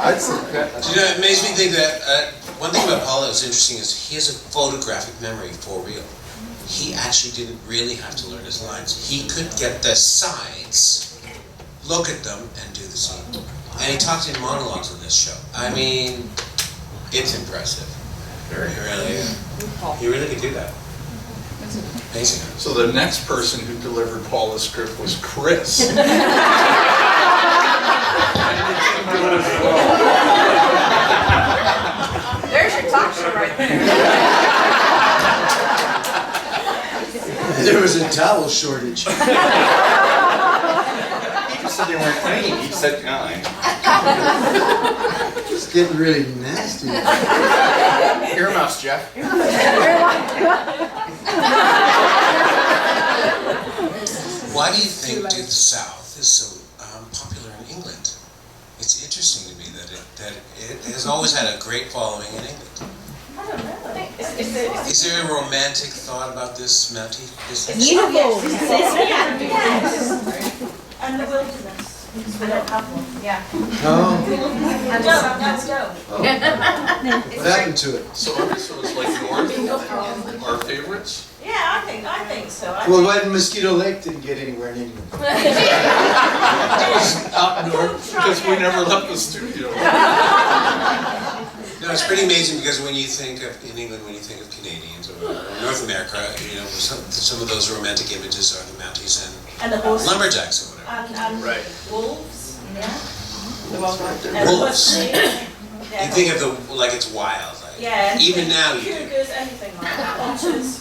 I'd say that. You know, it makes me think that one thing about Paul that was interesting is he has a photographic memory for real. He actually didn't really have to learn his lines. He could get the sides, look at them, and do the scene. And he talked in monologues on this show. I mean, it's impressive. He really could do that. Amazing. So the next person who delivered Paula's script was Chris. There's your talk show right there. There was a towel shortage. He just said they weren't clean. He said, no. It's getting really nasty. Earmuffs, Jeff. Why do you think Due South is so popular in England? It's interesting to me that it has always had a great following in England. I don't know. Is there a romantic thought about this Mountie business? And the wilderness, because we don't have one. Yeah. Oh, And that's dope. what happened to it? So it's like North, our favorites. Yeah, I think so. Well, why did Mosquito Lake didn't get anywhere in England? Up north, because we never left the studio. No, it's pretty amazing because when you think of, in England, when you think of Canadians or North America, you know, some of those romantic images are the Mounties And the horses. lumberjacks or whatever. And Right. wolves. Yeah. Wolves. Yeah. You think of the, like it's wild. Like, Yeah. even now you do. Cougars, anything like that. Otters.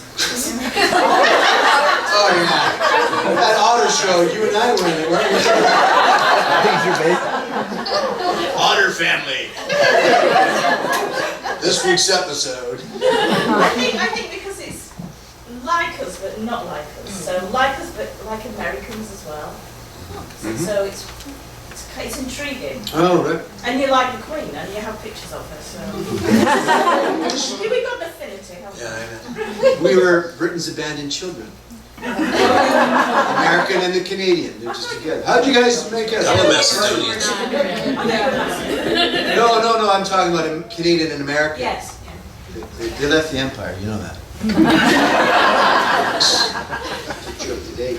Oh, yeah. That otter show, you and I were in it, weren't we? Otter family. This week's episode. I think because it's like us but not like us. So like us but like Americans as well. So it's intriguing. Oh, right. And you like the Queen and you have pictures of her, so we got the affinity, haven't we? Yeah, I know. We were Britain's abandoned children. American and the Canadian, they're just together. How'd you guys make it? I'm a Macedonian. No, I'm talking about a Canadian and American. Yes. They left the empire, you know that. Joke today.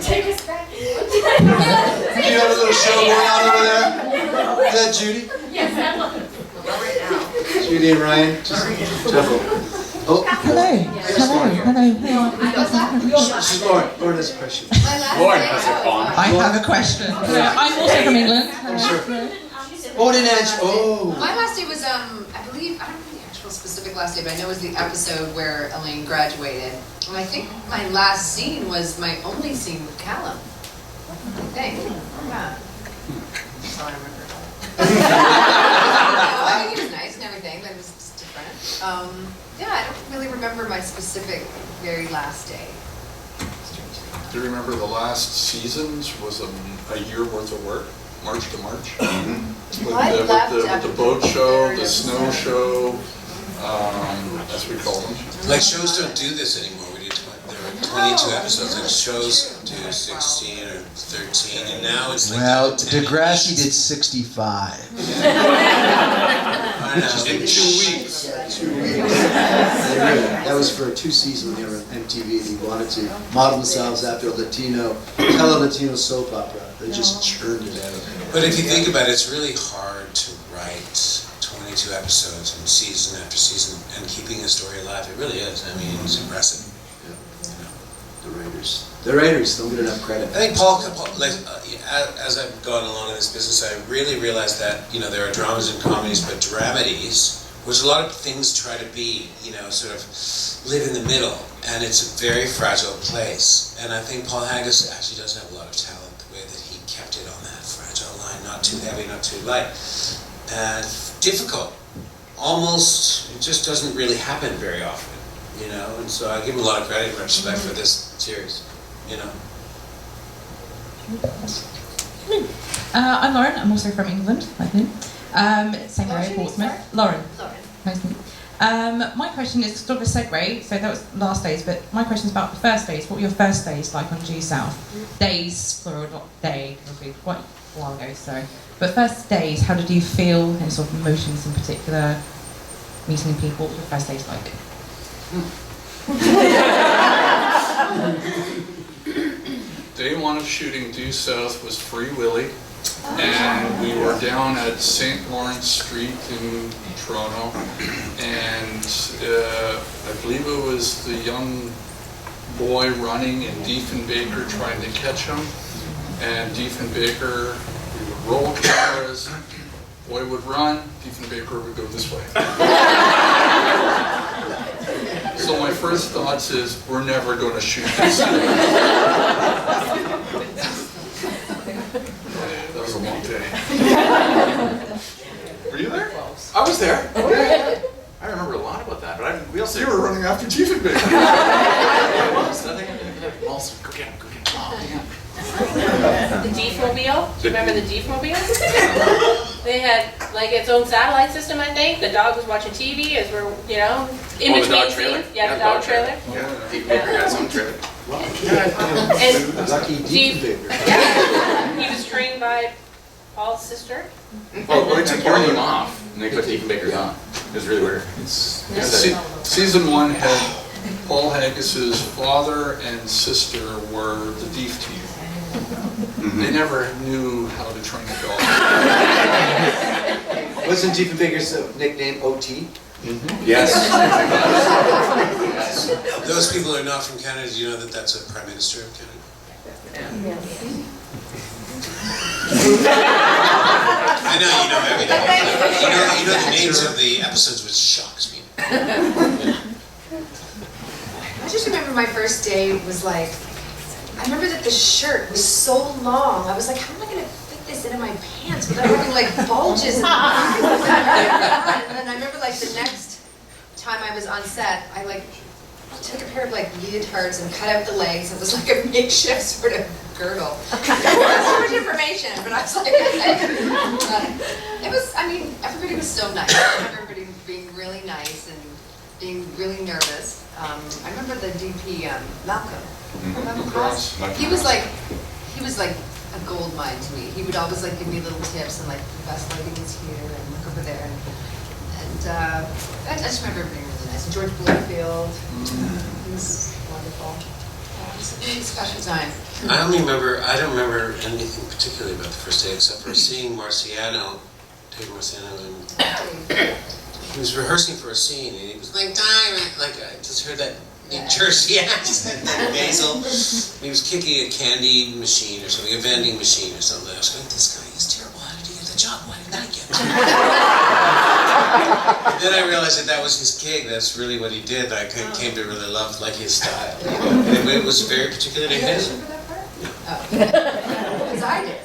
Take us back. You have a little show going on over there? Is that Judy? Yes, I love it. Judy and Ryan? Just chuckle. Oh, Hello. this is Lauren. Lauren has a question. My last Lauren day- has a phone. I have a question. I'm also from England. Oh, didn't answer. Oh. My last day was, I believe, I don't know the actual specific last day, but I know it was the episode where Elaine graduated. And I think my last scene was my only scene with Callum. I think. Yeah. That's all I remember. I mean, he was nice and everything, but it was just different. Yeah, I don't really remember my specific very last day. Do you remember the last seasons was a year worth of work, March to March? With the boat show, the snow show, as we call them. Like shows don't do this anymore. There were 22 episodes. Like shows do 16 or 13, and now it's like. Well, Degrassi did 65. I know. In 2 weeks. That was for 2 seasons. They were on MTV. They wanted to model themselves after a Latino soap opera. They just churned it out. But if you think about it, it's really hard to write 22 episodes and season after season and keeping a story alive. It really is. I mean, it's impressive. The writers don't get enough credit. I think Paul, like, as I've gone along in this business, I really realized that, there are dramas and comedies, but dramedies, which a lot of things try to be, sort of live in the middle, and it's a very fragile place. And I think Paul Haggis actually does have a lot of talent, the way that he kept it on that fragile line, not too heavy, not too light. And difficult. Almost, it just doesn't really happen very often. And so I give him a lot of credit and respect for this series, I'm Lauren. I'm also from England, I think. Same area, Portsmouth. Lauren. Nice to meet you. My question is sort of a segue, so that was last days, but my question is about the first days. What were your first days like on Due South? Days, plural, not day, obviously quite a while ago, so. But first days, how did you feel, and sort of emotions in particular, meeting people? What were your first days like? Day one of shooting Due South was Free Willy, and we were down at St. Lawrence Street in Toronto, and I believe it was the young boy running and Diefenbaker trying to catch him, and Diefenbaker, we would roll cameras, boy would run, Diefenbaker would go this way. So my first thoughts is, we're never going to shoot this. That was a long day. Were you there? I was there. I remember a lot about that, but we also... You were running after Diefenbaker. I was. I think I had Moulson. Go get him, go get him. Oh, man. The Deef-mobile? Do you remember the Deef-mobile? They had like its own satellite system, I think. The dog was watching TV as we're, in between the dog trailer. scenes. Yeah, the dog trailer. Yeah, Diefenbaker had his own trailer. And Lucky Diefenbaker. he was trained by Paul's sister. Well, they took your name off, and they put Diefenbaker's on. It was really weird. Season 1 had Paul Haggis's father and sister were the Dief team. They never knew how to train a dog. Wasn't Diefenbaker's nickname OT? Yes. Those people who are not from Canada, do you know that that's a Prime Minister of Canada? I know you know everything. You know the names of the episodes, which shocks me. I just remember my first day was like, I remember that the shirt was so long. I was like, how am I going to fit this into my pants without having like bulges in the back? And then I remember like the next time I was on set, I like took a pair of like leotards and cut out the legs. It was like a makeshift sort of girdle. There was so much information, but I was like, it was, I mean, everybody was so nice. I remember everybody being really nice and being really nervous. I remember the DP, Malcolm. Malcolm Cross. He was like a gold mine to me. He would always like give me little tips and like the best lighting is here and look over there. And I just remember it being really nice. And George Bloomfield, he was wonderful. Yeah, it was a really special time. I don't remember anything particularly about the first day except for seeing Marciano, David Marciano, and he was rehearsing for a scene and he was like, "Die!" Like just heard that New Jersey accent, that Basil. He was kicking a candy machine or something, a vending machine or something. I was going, this guy is terrible. How did he get the job? Why didn't I get it? And then I realized that was his gig. That's really what he did. That I came to really love, like his style. And it was very particular to him. Because I did.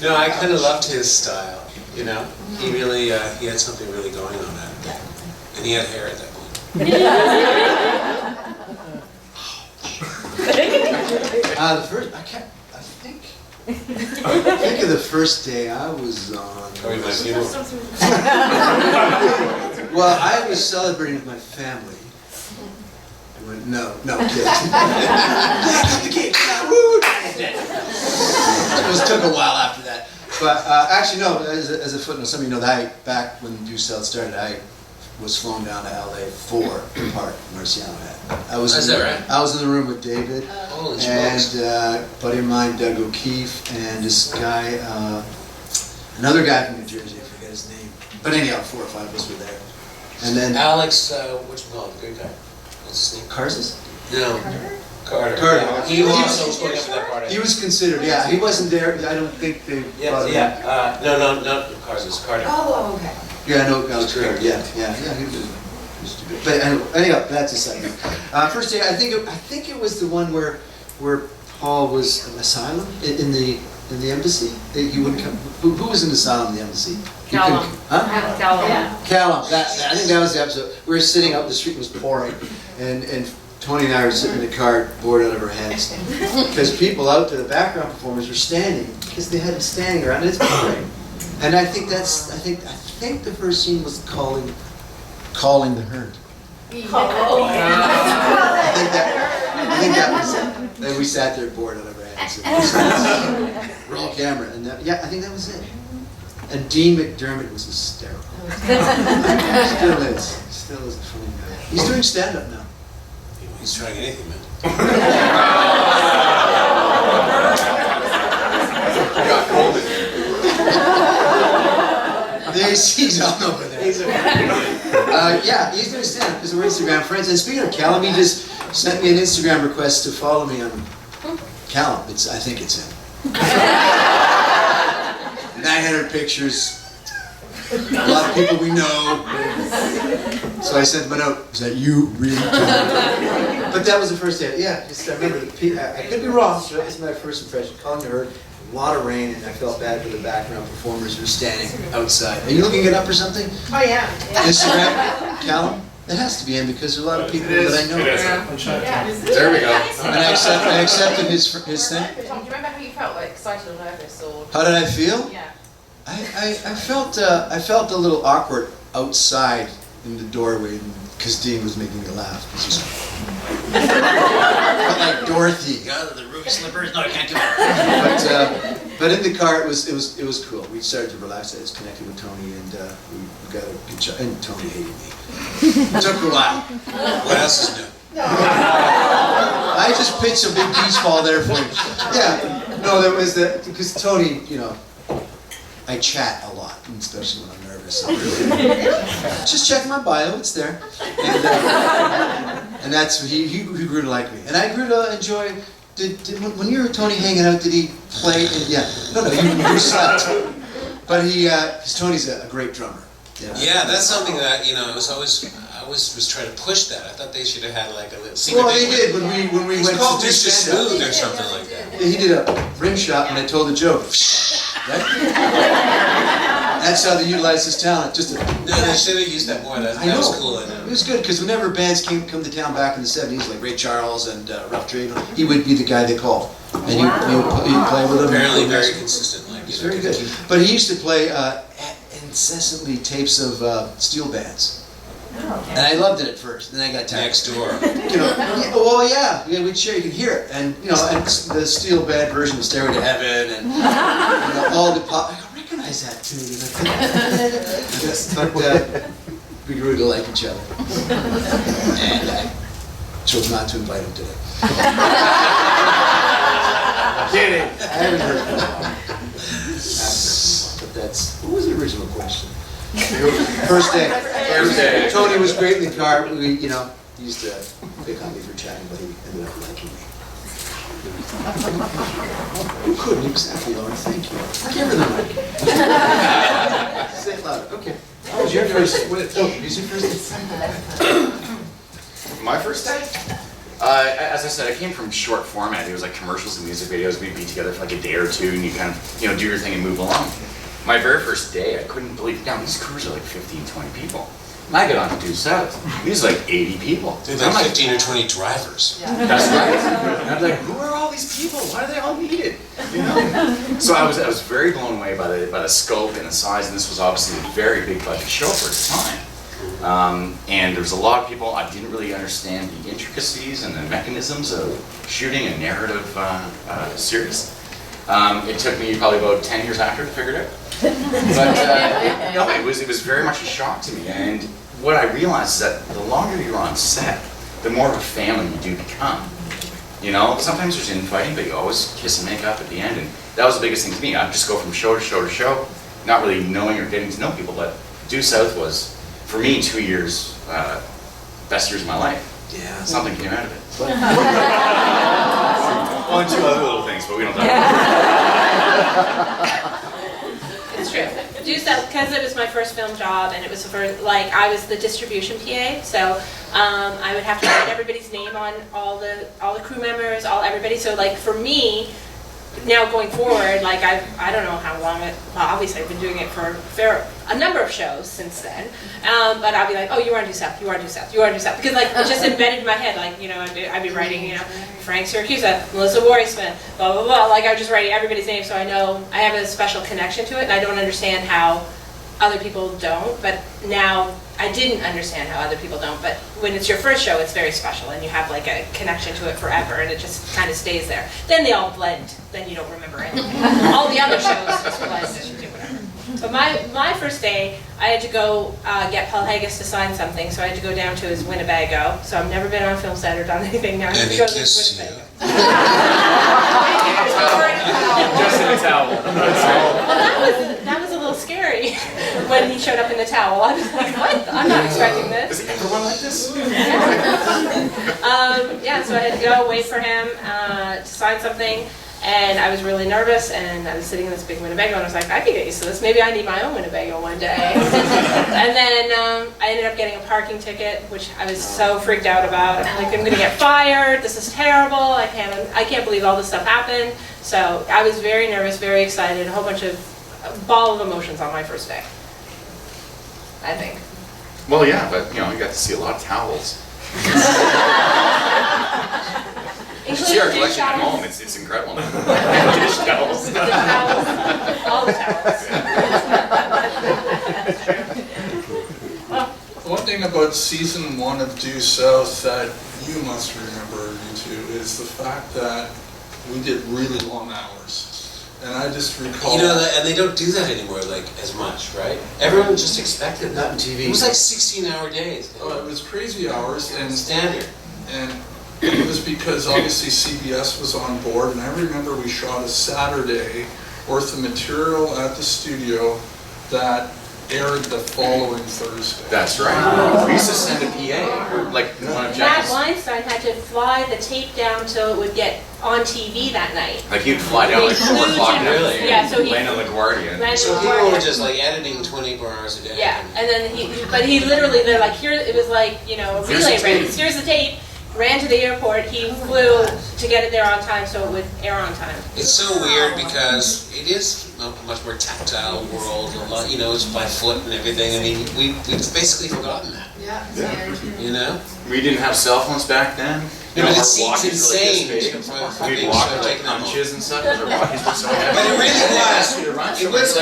No, I kind of loved his style, you know? He really, he had something really going on that. And he had hair at that point. The first, I think of the first day I was on. Well, I was celebrating with my family. I went, no, kidding. The cake, woo! It took a while after that. But actually, no, as a footnote, some of you know that back when Due South started, I was flown down to LA for the part Marciano had. I was in the room with David and a buddy of mine, Doug O'Keefe, and this guy, another guy from New Jersey, I forget his name. But anyhow, 4 or 5 of us were there. And then Alex, whatchamacallit, the good guy. What's his name? Karsis? No. Carter. Yeah. He also was going up to that party. He was considered, yeah. He wasn't there. I don't think they brought him. No, Karsis, Carter. Oh, okay. Yeah, no, Alex Carter. Yeah. He was good. But anyhow, that's a side note. First day, I think it was the one where Paul was in asylum in the embassy. He wouldn't come. Who was in asylum in the embassy? Callum. Huh? Callum. Callum. I think that was the episode. We were sitting up. The street was pouring, and Tony and I were sitting in the car, bored out of our heads, because people out there, the background performers, were standing because they had them standing around. And it's pouring, and I think the first scene was calling the herd. I think that was it. Then we sat there bored out of our heads. Roll camera, and I think that was it. And Dean McDermott was hysterical. Still is a funny guy. He's doing stand-up now. He's trying anything, man. He's on over there. He's doing stand-up because we're Instagram friends. And speaking of Callum, he just sent me an Instagram request to follow me on Callum. I think it's him. 900 pictures. A lot of people we know. So I sent him a note. Is that you, really? But that was the first day. Yeah, I remember. I could be wrong. So that was my first impression. Calling to her, a lot of rain, and I felt bad for the background performers who were standing outside. Are you looking it up or something? Oh, yeah. Instagram, Callum? It has to be him because there's a lot of people that I know. There we go. And I accepted his thing. Tom, do you remember how you felt, like excited or nervous, or? How did I feel? Yeah. I felt a little awkward outside in the doorway because Dean was making me laugh. But like Dorothy, the ruby slippers. No, I can't do it. But in the car, it was cool. We started to relax. I was connected with Tony, and we got a good shot. And Tony hated me. It took a while. What else is new? I just pitched a big beach ball there for him. Yeah. No, there was that because Tony, I chat a lot, especially when I'm nervous. Just check my bio; it's there. And that's he grew to like me, and I grew to enjoy. When you were Tony hanging out, did he play? No, you slept. But because Tony's a great drummer. Yeah, that's something that I was trying to push that. I thought they should have had like a little secret. Well, they did when we went to do Mr. Smooth or something like that. Yeah, he did a rim shot, and I told the joke. Right? That's how they utilized his talent. They should have used that more. That was cool. It was good because whenever bands come to town back in the '70s, like Ray Charles and Rough Trade, he would be the guy they called, and he'd play with them. Apparently, very consistent. He's very good. But he used to play incessantly tapes of steel bands. And I loved it at first. Then I got tired. Next door. We'd share. You could hear it, and and the steel band version of "Stairway to Heaven," and all the pop. I recognize that tune. But we grew to like each other, and I chose not to invite him today. Kidding. I haven't heard from him. But that's. What was the original question? First day. Tony was great in the car. We, he used to pick on me for chatting, but he ended up liking me. Who couldn't? Exactly, Lauren. Thank you. Give her the mic. Say it louder. Okay. What was your first switch? Oh, is your first? My first day? As I said, I came from short format. It was like commercials and music videos. We'd be together for like a day or two, and you kind of, do your thing and move along. My very first day, I couldn't believe, these crews are like 15, 20 people. And I get on to Due South. These are like 80 people. There's like 15 or 20 drivers. That's right. And I'm like, who are all these people? Why do they all need it? So I was very blown away by the scope and the size, and this was obviously a very big budget show for its time. And there was a lot of people. I didn't really understand the intricacies and the mechanisms of shooting a narrative series. It took me probably about 10 years after to figure it out. But it was very much a shock to me. And what I realized is that the longer you're on set, the more of a family you do become. Sometimes there's infighting, but you always kiss and make up at the end. And that was the biggest thing to me. I'd just go from show to show to show, not really knowing or getting to know people. But Due South was, for me, 2 years, best years of my life. Yeah. Something came out of it. Well, and two other little things, but we don't talk about It's true. Due South, because it was my first film job, and it was I was the distribution PA, so I would have to write everybody's name on all the crew members, everybody. So for me, now going forward, I don't know how long obviously I've been doing it for a number of shows since then, but I'll be like, oh, you are in Due South, you are in Due South, you are in Due South, because it just embedded in my head, I'd be writing, Frank Syracusa, Melissa Warry-Smith, blah, blah, blah, I was just writing everybody's name, so I know I have a special connection to it, and I don't understand how other people don't, but now I didn't understand how other people don't, but when it's your first show, it's very special, and you have a connection to it forever, and it just kind of stays there. Then they all blend, then you don't remember anything. All the other shows just blend and you do whatever. But my first day, I had to go get Paul Haggis to sign something, so I had to go down to his Winnebago, so I've never been on film set or done anything now. I have to go to his Winnebago. Just in a towel. Well, that was a little scary when he showed up in the towel. I was like, what? I'm not expecting this. Is everyone like this? So I had to go wait for him to sign something, and I was really nervous, and I was sitting in this big Winnebago, and I was like, I can get used to this. Maybe I need my own Winnebago one day. And then I ended up getting a parking ticket, which I was so freaked out about. I'm like, I'm going to get fired. This is terrible. I can't believe all this stuff happened. So I was very nervous, very excited, a whole bunch of ball of emotions on my first day, I think. Well, yeah, but you got to see a lot of towels. You should see our collection at home. It's incredible. Dish towels. The towels. All the towels. One thing about season 1 of Due South that you must remember, you two, is the fact that we did really long hours. And I just recall... and they don't do that anymore, as much, right? Everyone just expected that. Not in TV. It was 16-hour days. Oh, it was crazy hours, and Standard. And it was because obviously CBS was on board, and I remember we shot a Saturday worth of material at the studio that aired the following Thursday. That's right. We used to send a PA, one of Matt Jackie's. Weinstein had to fly the tape down till it would get on TV that night. He'd fly down They 4 flew o'clock. to- Really? Yeah, so he... Land on LaGuardia. So people were just editing 24 hours a day. Yeah, and then he literally, they're like, here, it was a relay race. Here's the tape. Ran to the airport. He flew to get it there on time so it would air on time. It's so weird because it is a much more tactile world. A lot, it's by foot and everything. I mean, we've basically forgotten that. Yeah. We didn't have cell phones back then. But our it seems walkies were like insane. this big. We'd walk with punches and stuff because our walkies were so heavy. But it really was. It was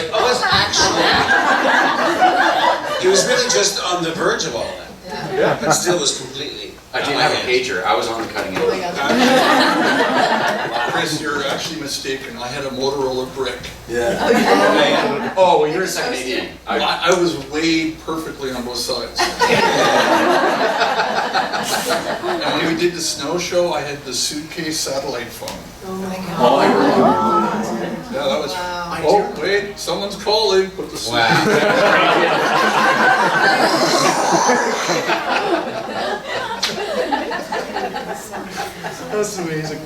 it was really just on the verge of all that. Yeah. But still was completely... I didn't have a pager. I was on the cutting edge. Chris, you're actually mistaken. I had a Motorola brick. Yeah. Oh, well, you're a second Canadian. I was weighed perfectly on both sides. And when we did the snow show, I had the suitcase satellite phone. Oh my God. Oh, I remember. Yeah, that was. Wow. Oh, wait, someone's calling. Put the Wow. That's amazing.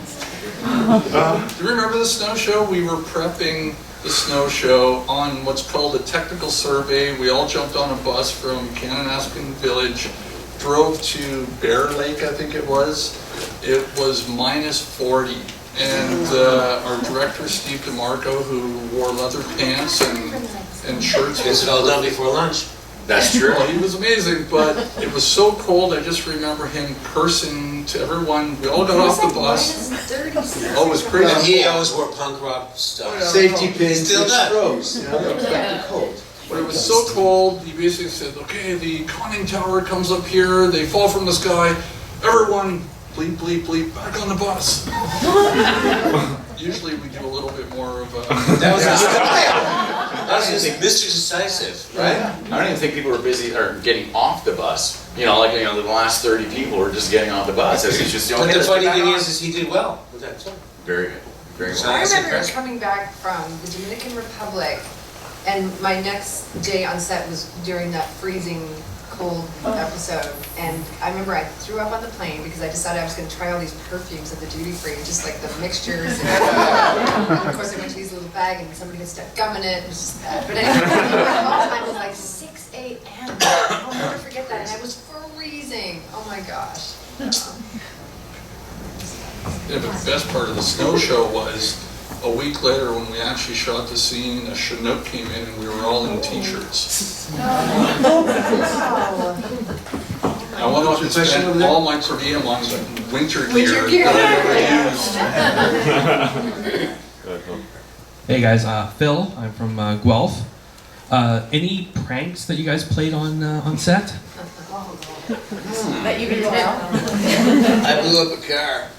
Do you remember the snow show? We were prepping the snow show on what's called a technical survey. We all jumped on a bus from Kananaskis Village, drove to Bear Lake, I think it was. It was -40. And our director, Steve DeMarco, who wore leather pants and shirts. Gets it all done before lunch. That's true. Well, he was amazing, but it was so cold, I just remember him cursing to everyone. We all got off the bus. Oh, it was crazy. And he always wore punk rock stuff. Safety pins, Still which does. froze, you know, they kept it cold. But it was so cold, he basically said, okay, the conning tower comes up here, they fall from the sky, everyone bleep, bleep, bleep, back on the bus. Usually we do a little bit more of a... That was his style. That was his Mr. Decisive, right? I don't even think people were busy or getting off the bus. You know, like, the last 30 people were just getting off the bus. It's just, But the funny thing is he did well with that too. very good, very So well. I that's remember impressive. coming back from the Dominican Republic, and my next day on set was during that freezing cold episode, and I remember I threw up on the plane because I decided I was going to try all these perfumes at the duty free, just like the mixtures, and of course I went to these little bag and somebody had stuck gum in it, it was just bad. But anyway, my call time was like 6 a.m. I'll never forget that, and I was freezing. Oh my gosh. Yeah, but the best part of the snow show was a week later when we actually shot the scene, a Chinook came in and we were all in t-shirts. I wanted to spend all my per diem on winter gear that I never used. Hey guys, Phil. I'm from Guelph. Any pranks that you guys played on set? That you can tell. I blew up a car.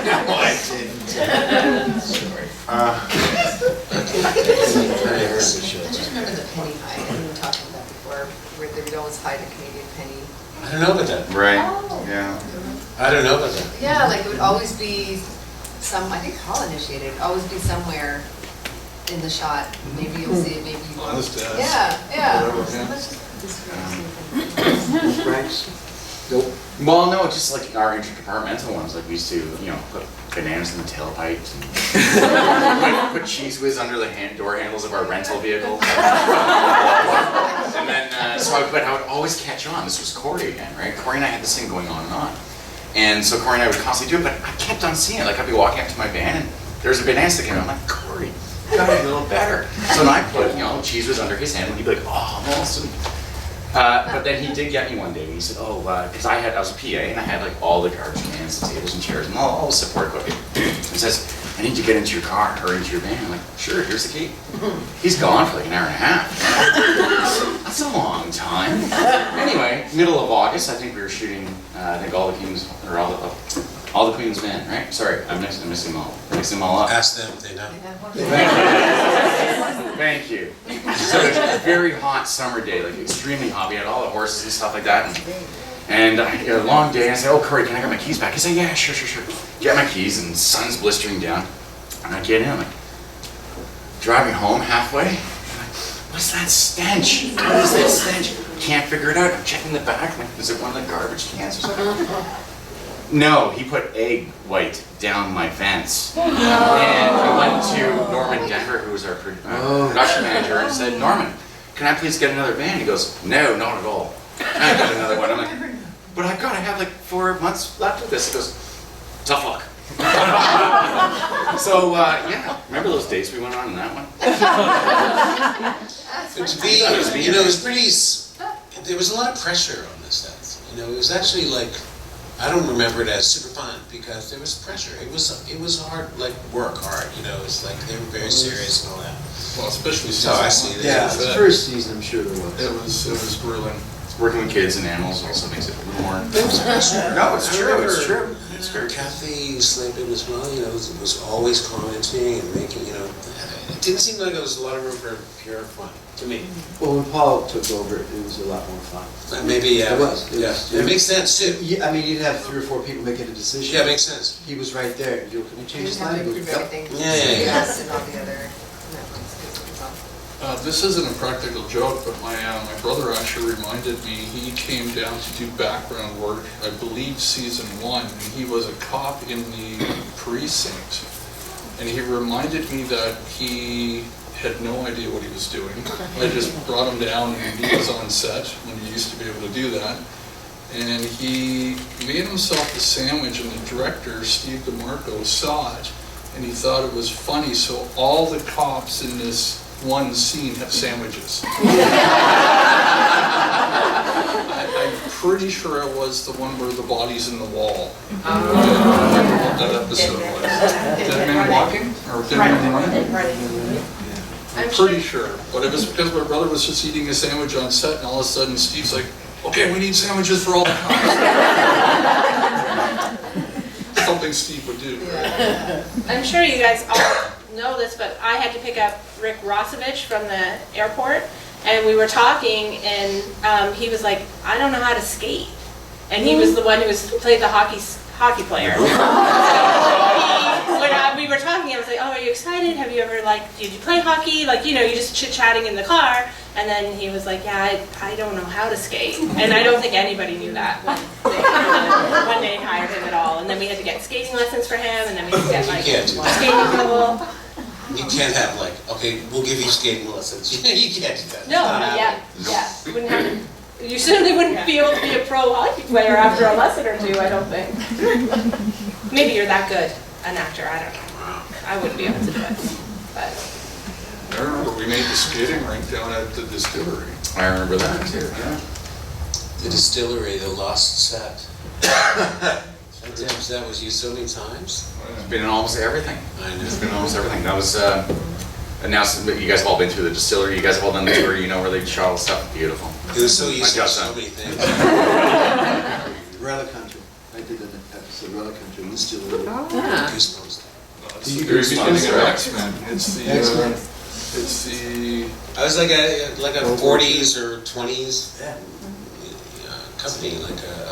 No, I didn't. Sorry. I just remember the penny hide, and we were talking about before, where they would always hide a Canadian penny. I don't know about that. Right, yeah. I don't know about that. Yeah, like it would always be some, I think Paul initiated, it'd always be somewhere in the shot. Maybe you'll see it, maybe you won't. Honest ass. Yeah. Whatever, So yeah. let's just put this here. Franks? Nope. Well, no, just like our interdepartmental ones, like we used to, put bananas in the tailpipes and put cheese whiz under the door handles of our rental vehicles. And then, but I would always catch on. This was Corey again, right? Corey and I had this thing going on and on. And so Corey and I would constantly do it, but I kept on seeing it. Like I'd be walking up to my van and there's a banana stick in it. I'm like, Corey, you gotta be a little better. So then I put, cheese whiz under his hand and he'd be like, oh, Moulson. But then he did get me one day. He said, "Oh, because I was a PA and I had like all the garbage cans, the tables and chairs, and all the support equipment." He says, "I need to get into your car or into your van." I'm like, "Sure, here's the key." He's gone for like an hour and a half. That's a long time. Anyway, middle of August, I think we were shooting. I think all the Queens or all the Queens men, right? Sorry, I'm mixing them all. Mixing them all up. Ask them if they know. Thank you. So it was a very hot summer day, like extremely hot. We had all the horses and stuff like that. And I had a long day, and I said, "Oh, Corey, can I get my keys back?" He said, "Yeah, sure. Get my keys, and the sun's blistering down. And I get in, I'm like, driving home halfway. I'm like, what's that stench? What is that stench? Can't figure it out. I'm checking the back. I'm like, is it one of the garbage cans or something? No, he put egg white down my fence. And I went to Norman Denver, who was our production manager, and said, "Norman, can I please get another van?" He goes, "No, not at all. I got another one." I'm like, "But I've got to have like 4 months left of this." He goes, "Tough luck." So, yeah, remember those dates we went on in that one? To be, it was pretty, there was a lot of pressure on this set. It was actually like, I don't remember it as super fun because there was pressure. It was hard, like work hard, it's like they were very serious and all that. Well, especially So I see that. Yeah, the first season, I'm sure there was. It was grueling. Working with kids and animals also makes it a little more. There was pressure. No, it's I true, remember, it's true. It's very true. Kathy Slavin as well, was always commenting and making, didn't seem like there was a lot of room for pure fun, to me. Well, when Paul took over, it was a lot more fun. Maybe, yeah. It was. It makes sense, too. Yeah, I mean, you'd have 3 or 4 people making a decision. Yeah, it makes sense. He was right there. Can we change this line? Approve everything. Yeah. Yes, and all the other Netflix, because it was awesome. This isn't a practical joke, but my brother actually reminded me, he came down to do background work, I believe season 1, and he was a cop in the precinct. And he reminded me that he had no idea what he was doing. I just brought him down and he was on set when he used to be able to do that. And he made himself a sandwich, and the director, Steve DeMarco, saw it and he thought it was funny, so all the cops in this one scene have sandwiches. I'm pretty sure it was the one where the body's in the wall. I don't remember what that episode was. Dead Man Walking? Or Dead Man Running? I'm pretty sure. But it was because my brother was just eating a sandwich on set, and all of a sudden Steve's like, okay, we need sandwiches for all the cops. Something Steve would do. Right? I'm sure you guys all know this, but I had to pick up Rick Rossovich from the airport, and we were talking, and he was like, I don't know how to skate. And he was the one who played the hockey player. When we were talking, I was like, oh, are you excited? Have you ever, did you play hockey? You're just chit-chatting in the car. And then he was like, yeah, I don't know how to skate. And I don't think anybody knew that when they hired him at all. And then we had to get skating lessons for him, and then we had to get, skating level. You can't have okay, we'll give you skating lessons. You can't do that. No, you wouldn't have. You certainly wouldn't be able to be a pro hockey player after a lesson or two, I don't think. Maybe you're that good an actor, I don't know. I wouldn't be able to do it. But I remember we made the skating rink down at the distillery. I remember that too, yeah. The distillery, the lost set. That was used so many times. It's been in almost everything. I know. It's been in almost everything. That was, and now you guys have all been through the distillery, you guys have all done the tour, you know where they shot all the stuff, beautiful. It was so used to so many things. Relic Country. I did an episode of Relic Country. We still do. Goosebumps. It's the very beginning of X-Men. It's the, it's the... I was like a 40s or 20s company, a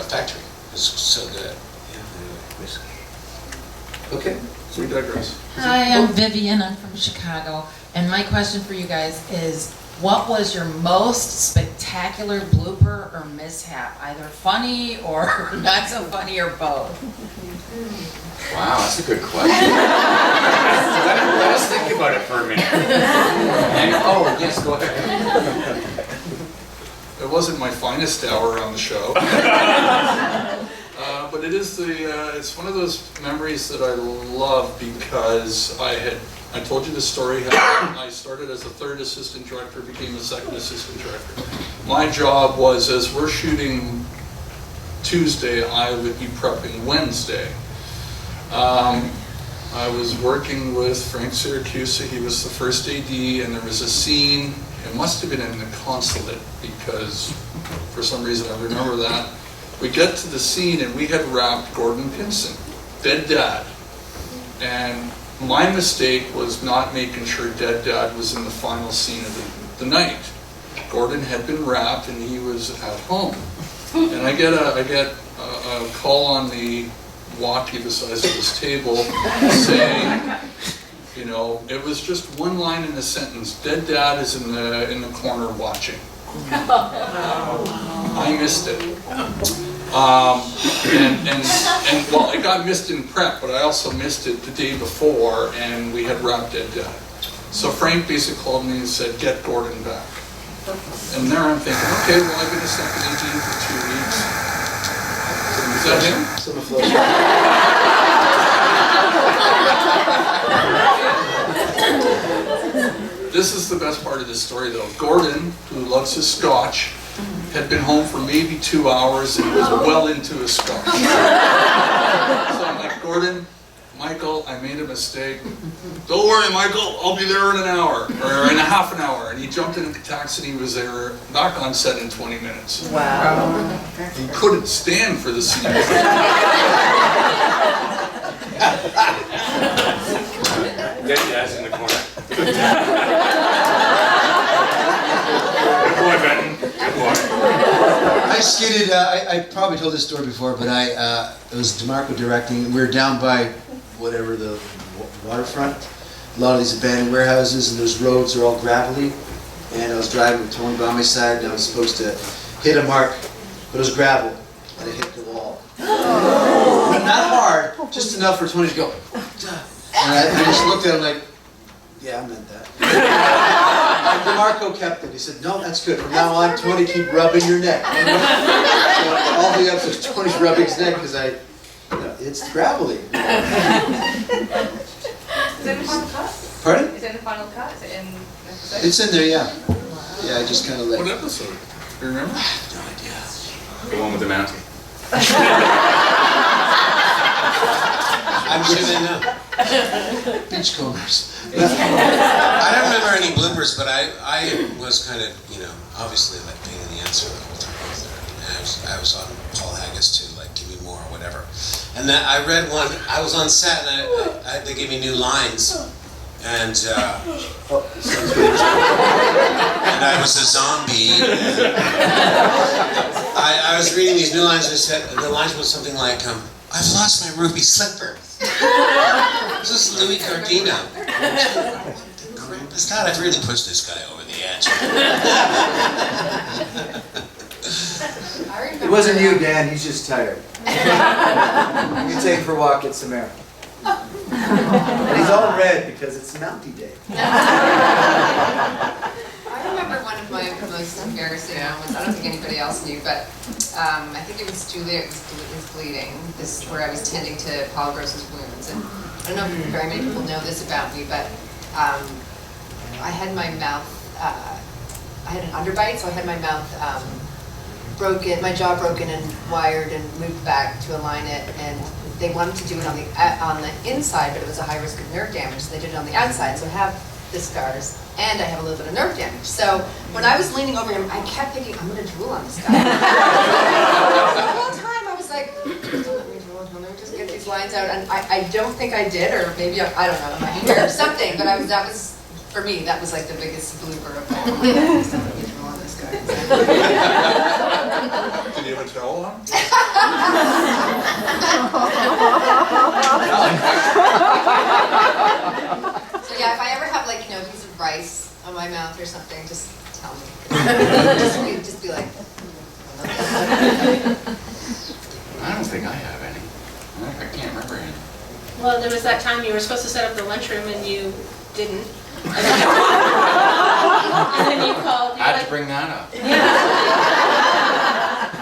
factory. It was so good. Okay. We digress. Hi, I'm Vivian. I'm from Chicago. And my question for you guys is, what was your most spectacular blooper or mishap? Either funny or not so funny or both? Wow, that's a good question. let us think about it for a minute. Yes, go ahead. It wasn't my finest hour on the show. But it is it's one of those memories that I love because I told you the story how I started as a third assistant director, became a second assistant director. My job was, as we're shooting Tuesday, I would be prepping Wednesday. I was working with Frank Syracuse, he was the first AD, and there was a scene, it must have been in the consulate because for some reason I remember that. We get to the scene and we had wrapped Gordon Pinson, dead dad. And my mistake was not making sure dead dad was in the final scene of the night. Gordon had been wrapped and he was at home. And I get a call on the walkie the size of this table saying, it was just one line in the sentence, dead dad is in the corner watching. I missed it. Well, it got missed in prep, but I also missed it the day before, and we had wrapped dead dad. So Frank basically called me and said, get Gordon back. And there I'm thinking, okay, well, I've been a second AG for 2 weeks. Is that him? This is the best part of this story, though. Gordon, who loves his scotch, had been home for maybe 2 hours and was well into his scotch. So I'm like, Gordon, Michael, I made a mistake. Don't worry, Michael, I'll be there in an hour, or in a half an hour. And he jumped in a taxi and he was there, back on set in 20 minutes. Wow. He couldn't stand for the scene. Dead Dad is in the corner. Good boy, Benton. Good boy. I skated, I probably told this story before, but it was DeMarco directing. We were down by whatever, the waterfront. A lot of these abandoned warehouses, and those roads are all gravelly. And I was driving with Tony by my side, and I was supposed to hit a mark, but it was gravel, and it hit the wall. But not hard, just enough for Tony to go, duh. And I just looked at him like, yeah, I meant that. And DeMarco kept it. He said, no, that's good. From now on, Tony, keep rubbing your neck. So all the episodes, Tony's rubbing his neck because it's gravelly. Is it in the final cut? Pardon? Is it in the final cut? Is it in episode? It's in there, yeah. Yeah, I just kind of let. What episode? Do you remember? No idea. The one with the mountain. I'm sure they know. Beachcombers. I don't remember any bloopers, but I was kind of, obviously like being in the answer the whole time I was there. I was on Paul Haggis too, like give me more or whatever. And then I read one. I was on set and they gave me new lines, and and I was a zombie. I was reading these new lines and the lines was something like, "I've lost my ruby slipper." This is Louis Cardino. What the crap is that? I've really pushed this guy over the edge. It wasn't you, Dan. He's just tired. You take him for a walk at Samara. And he's all red because it's Mountie Day. I remember one of my most embarrassing moments. I don't think anybody else knew, but I think it was Juliet was bleeding. This where I was tending to Paul Gross's wounds, and I don't know if very many people know this about me, but I had my mouth. I had an underbite, so I had my mouth broken, my jaw broken and wired and moved back to align it, and they wanted to do it on the inside, but it was a high risk of nerve damage, so they did it on the outside. So I have the scars, and I have a little bit of nerve damage. So when I was leaning over him, I kept thinking, I'm going to drool on this guy. The whole time I was like, don't let me drool, let me just get these lines out. And I don't think I did, or maybe, I don't know, my hair or something, but that was, for me, that was like the biggest blooper of all. Don't let me drool on this guy. Did you have a towel on? So yeah, if I ever have like, a piece of rice on my mouth or something, just tell me. just be like. I don't think I have any. I can't remember any. Well, there was that time you were supposed to set up the lunchroom and you didn't. And then you called. I had to bring that up.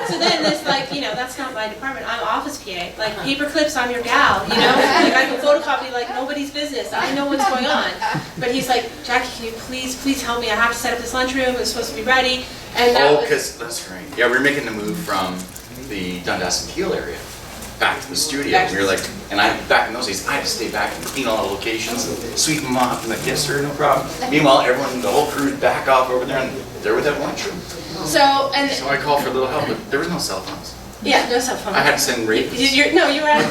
So then there's that's not my department. I'm office PA. Like paper clips, I'm your gal. Like I can photocopy like nobody's business. I know what's going on. But he's like, Jackie, can you please help me? I have to set up this lunchroom. It's supposed to be ready. And because that's right. Yeah, we were making the move from the Dundas and Peel area back to the studio. And we were like, back in those days, I had to stay back and clean all the locations and sweep them off. And like, yes sir, no problem. Meanwhile, the whole crew's back off over there, and they're without lunchroom. So I called for a little help, but there was no cell phones. Yeah, no cell phone. I had to send rapists. You were at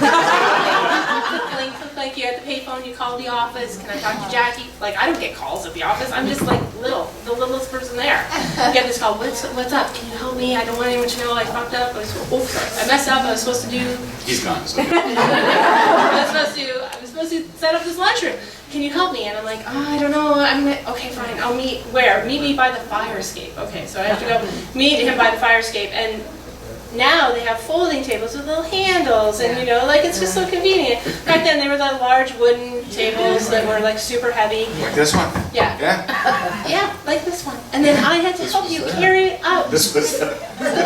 click, you're at the payphone, you call the office, can I talk to Jackie? Like, I don't get calls at the office, I'm just like the littlest person there. I get this call, what's up, can you help me? I don't want anyone to know I fucked up, I messed up, I was supposed to do... He's gone. So. I was supposed to set up this lunchroom. Can you help me? And I'm like, I don't know, okay, fine, I'll meet, where? Meet me by the fire escape. Okay, so I have to go meet him by the fire escape, and now they have folding tables with little handles, and it's just so convenient. Back then, they were the large wooden tables that were like super heavy. Like this one? Yeah. Yeah. Yeah, like this one. And then I had to help you carry it out. This was the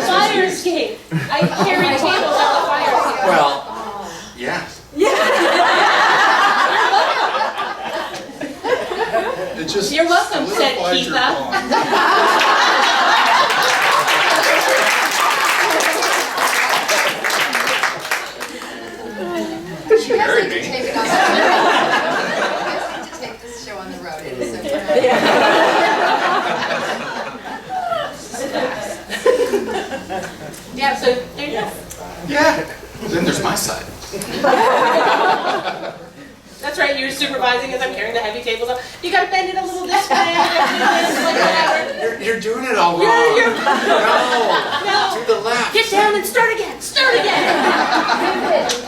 fire escape. I carried tables out the fire escape. Well, yeah. You're welcome, said Keitha. She married me. Take it on the road. Take this show on the road. It is so Yeah, so there you go. Yeah. Then there's my side. That's That's right, you're supervising as I'm carrying the heavy tables up. You gotta bend it a little this way, you gotta do this, like whatever. You're doing it all wrong. No, to the left. Get down and start again, start again.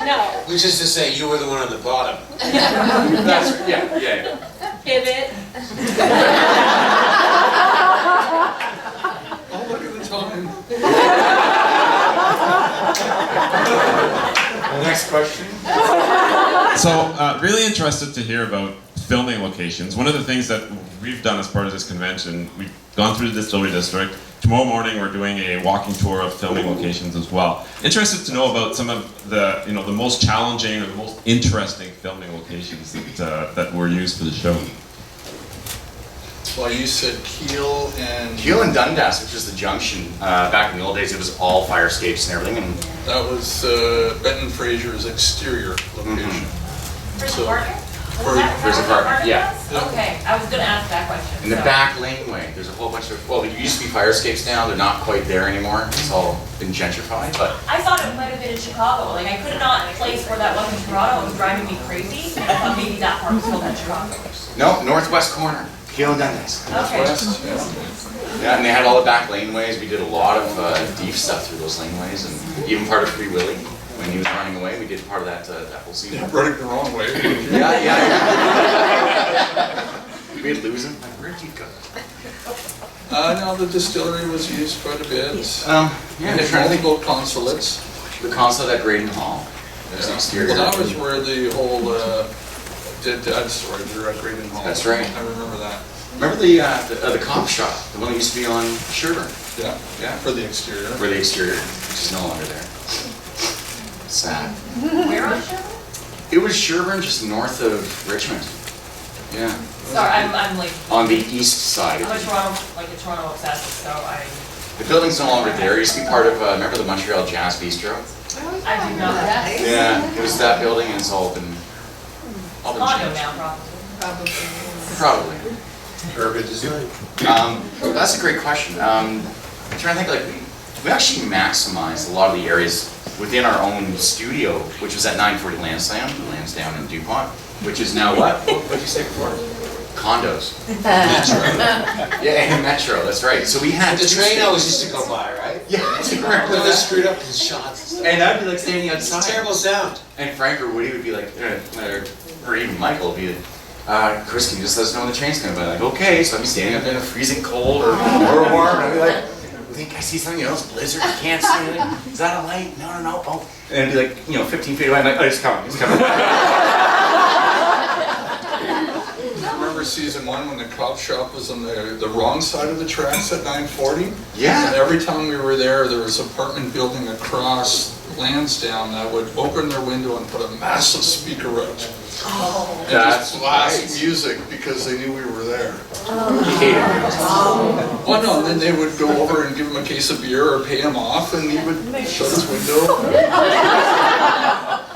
No. Which is to say, you were the one on the bottom. That's yeah. Pivot. Oh, look at the time. Next question. So, really interested to hear about filming locations. One of the things that we've done as part of this convention, we've gone through the distillery district. Tomorrow morning, we're doing a walking tour of filming locations as well. Interested to know about some of the, the most challenging or the most interesting filming locations that were used for the show. Well, you said Kiel and Dundas, which is the junction. Back in the old days, it was all fire escapes and everything. And that was Benton Fraser's exterior location. Prison Park? Prison Park, yeah. Okay, I was gonna ask that question. In the back laneway, there's a whole bunch of, well, there used to be fire escapes now, they're not quite there anymore. It's all been gentrified, but. I thought it might have been in Chicago. Like, I could not place where that was in Toronto. It was driving me crazy. And I thought maybe that part was still in Chicago. No, northwest corner, Kiel and Dundas. Okay. Northwest, Yeah, and they had all the back laneways. We did a lot of deep stuff through those laneways, and even part of Free Willy. When he was running away, we did part of that whole scene. Yeah, running the wrong way. Yeah. We'd lose him. Like, where did he go? No, the distillery was used quite a bit. Yeah, There's multiple consulates. The consulate at Graydon Hall. There's the exterior. Well, that was where the whole Dead Dad stories were at Graydon Hall. That's right. I remember that. Remember the cop shop, the one that used to be on Sherburne? Yeah. For the exterior. For the exterior, which is no longer there. Sad. Where on Sherburne? It was Sherburne, just north of Richmond. Yeah. Sorry, I'm like. On the east side. I'm a Toronto obsessed, so I. The building's no longer there. It used to be part of, remember the Montreal Jazz Bistro? I do know that. Yeah, it was that building, and it's all been Condo changed. now, Probably. Urban design. That's a great question. I'm trying to think, like, we actually maximized a lot of the areas within our own studio, which was at 940 Lansdowne in DuPont, which is now what? What did you say before? Condos. Metro. Yeah, Metro, that's right. So we had The train always used to go by, right? Yeah, I remember Really that. screwed up his shots. And I'd be like standing outside. It's a terrible sound. And Frank or Woody would be like, or even Michael would be like, Chris, can you just let us know when the train's coming by? Like, okay, so I'd be standing up there in the freezing cold or warm, and I'd be like, I think I see something, it's blizzard, I can't see anything. Is that a light? No, oh. And it'd be like, 15 feet away, I'm like, oh, it's coming. I remember season 1 when the cop shop was on the wrong side of the tracks at 940. Yeah. And every time we were there was an apartment building across Lansdowne that would open their window and put a massive speaker out. And just blast music because they knew we were there. Well, no, and then they would go over and give him a case of beer or pay him off, and he would shut his window.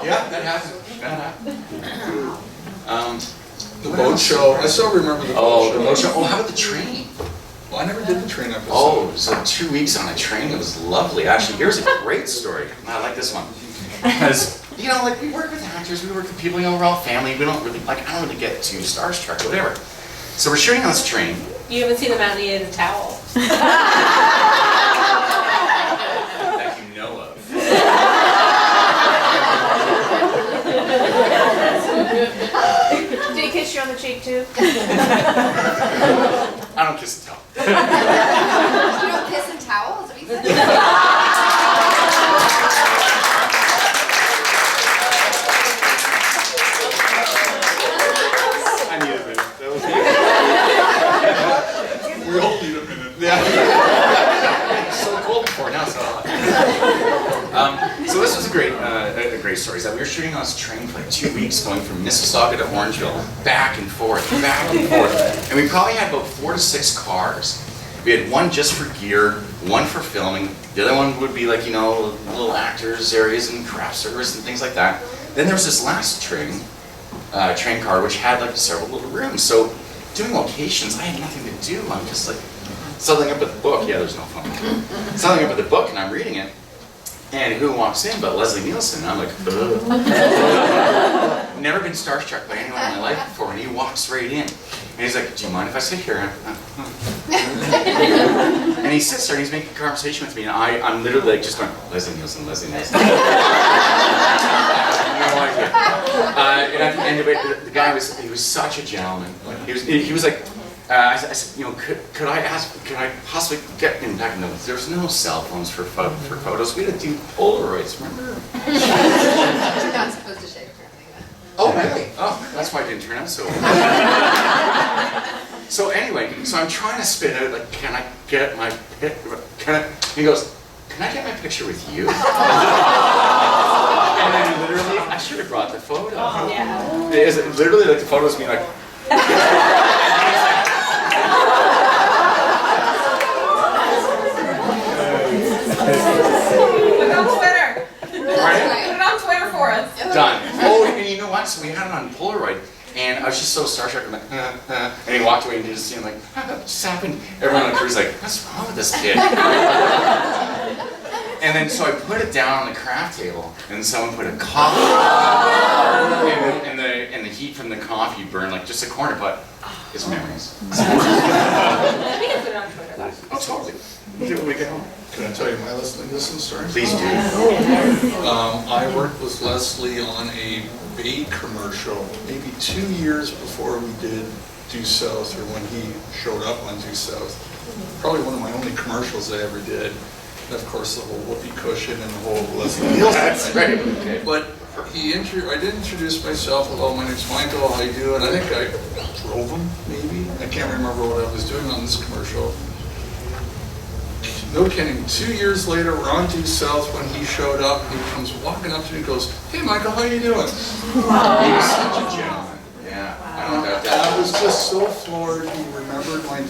Yeah, that happened. The boat show. I still remember the boat show. The boat show. Oh, how about the train? Well, I never did the train episode. Oh, so 2 weeks on a train. It was lovely. Actually, here's a great story. I like this one. Because, we work with actors, we work with people, we're all family. We don't really, I don't really get too starstruck or whatever. So we're shooting on this train. You haven't seen the Mountain in a towel. That you know of. Did he kiss you on the cheek too? I don't kiss and tell. You don't kiss and towel? Is that what you said? I need a minute. We all need a minute. Yeah. So cold before, now it's so hot. So this was a great story. Is that we were shooting on this train for like 2 weeks, going from Mississauga to Orangeville, back and forth, and we probably had about 4 to 6 cars. We had one just for gear, one for filming. The other one would be like little actors areas and craft service and things like that. Then there was this last train car which had like several little rooms. So doing locations, I had nothing to do. I'm just like settling up with the book. Yeah, there's no phone. Settling up with the book, and I'm reading it. And who walks in but Leslie Nielsen? I'm like, ugh. Never been starstruck by anyone in my life before, and he walks right in. And he's like, do you mind if I sit here? And he sits there and he's making conversation with me, and I'm literally like just going, Leslie Nielsen, Leslie Nielsen. No idea. And at the end of it, the guy was such a gentleman. He was like, I said, you know, could I possibly get in back in those? There was no cell phones for photos. We had to do Polaroids, remember? You're not supposed to shave apparently. Oh, really? Oh, that's why I didn't turn out so well. So anyway, so I'm trying to spit out, like, can I get my he goes, can I get my picture with you? And then literally, I should have brought the photo. Oh, yeah. It's literally like the photos being like, Put it on Twitter. right? Put it on Twitter for us. Done. Oh, and you know what? So we had it on Polaroid, and I was just so starstruck. I'm like, and he walked away and just seemed like, what just happened? Everyone on the crew's like, what's wrong with this kid? And then so I put it down on the craft table, and someone put a coffee, and the heat from the coffee burned like just a corner, but it's memories. We can put it on Twitter. Oh, totally. When we get home. Can I tell you my Leslie Nielsen story? Please do. I worked with Leslie on a bait commercial maybe 2 years before we did Due South, or when he showed up on Due South. Probably one of my only commercials I ever did. And of course the whole whoopee cushion and the whole Leslie Nielsen. That's right. Okay. But I did introduce myself. Hello, my name's Michael. How you doing? I think I drove him, maybe. I can't remember what I was doing on this commercial. No kidding. 2 years later, we're on Due South when he showed up. He comes walking up to me and goes, "Hey, Michael, how you doing?" He was such a gentleman. Yeah. I don't doubt And I that. was just so floored. He remembered my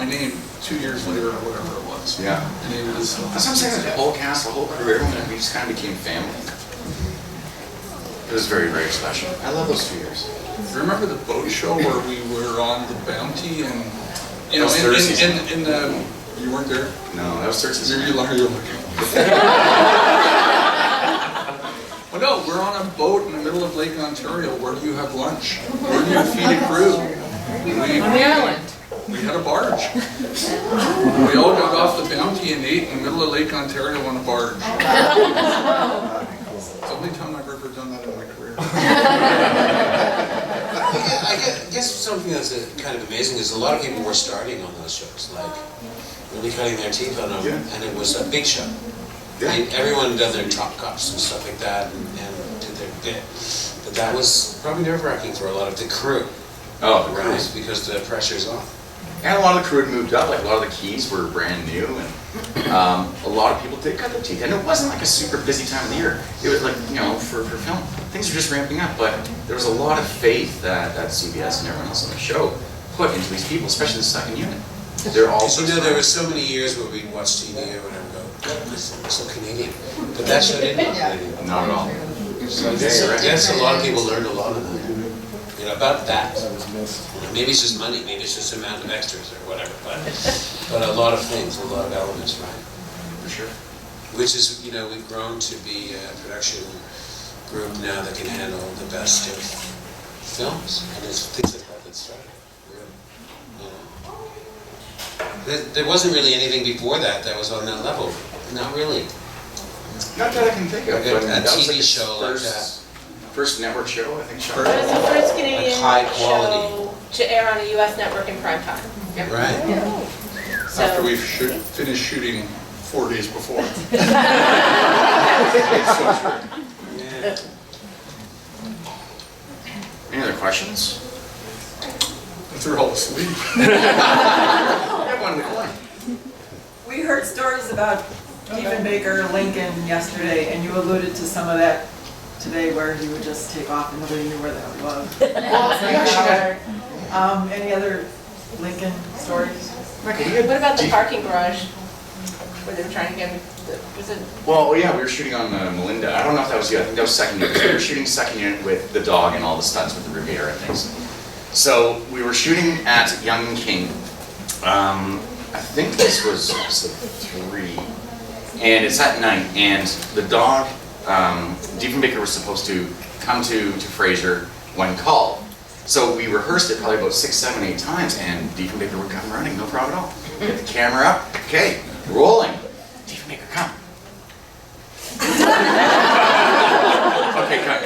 name 2 years later or whatever it was. Yeah. And he was. That's what I'm saying. The whole cast, the whole crew, everyone, we just kind of became family. It was very, very special. I love those 2 years. Remember the boat show where we were on the Bounty and you know That was third season. in the you weren't there? No, that was third season. You're looking. Well, no, we're on a boat in the middle of Lake Ontario. Where do you have lunch? Where do you feed a crew? On the island. We had a barge. We all got off the Bounty and ate in the middle of Lake Ontario on a barge. It's the only time I've ever done that in my career. I guess something that's kind of amazing is a lot of people were starting on those shows, like really cutting their teeth on them, and it was a big show. I mean, everyone done their top cups and stuff like that, and did their bit. But that was probably nerve-wracking for a lot of the crew. Oh, the right? crews. Because the pressure's on. And a lot of the crew had moved up, like a lot of the keys were brand new, and a lot of people did cut their teeth. And it wasn't like a super busy time of the year. It was like, you know, for film, things were just ramping up, but there was a lot of faith that CBS and everyone else on the show put into these people, especially the second unit. They're all You know, there were so many years where we'd watch TV or whatever and go, God, this is so Canadian. But that show didn't look Canadian. Not at all. So I guess a lot of people learned a lot of that. You know, about that. Maybe it's just money, maybe it's just the amount of extras or whatever, but a lot of things, a lot of elements, right? For sure. Which is, you know, we've grown to be a production group now that can handle the best of films, and it's things like that started. There wasn't really anything before that was on that level. Not really. Not that I can think of. Like but a that was TV like the show like that. First network show, I think. It was the first Canadian high quality. show to air on a U.S. network in prime time. Right. So, After we've finished shooting 4 days before. Yeah. Any other questions? They're all asleep. One in the corner. We heard stories about Diefenbaker, Lincoln yesterday, and you alluded to some of that today where he would just take off and nobody knew where that was. Any other Lincoln stories? what about the parking garage where they were trying to get was it? Well, yeah, we were shooting on Melinda. I don't know if that was you. I think that was second unit. We were shooting second unit with the dog and all the stunts with the Bruhier and things. So we were shooting at Young and King. I think this was episode 3. And it's at night, and the dog, Diefenbaker was supposed to come to Fraser when called. So we rehearsed it probably about 6, 7, 8 times, and Diefenbaker would come running, no problem at all. Get the camera up, okay, rolling. Diefenbaker, come. Okay, cut.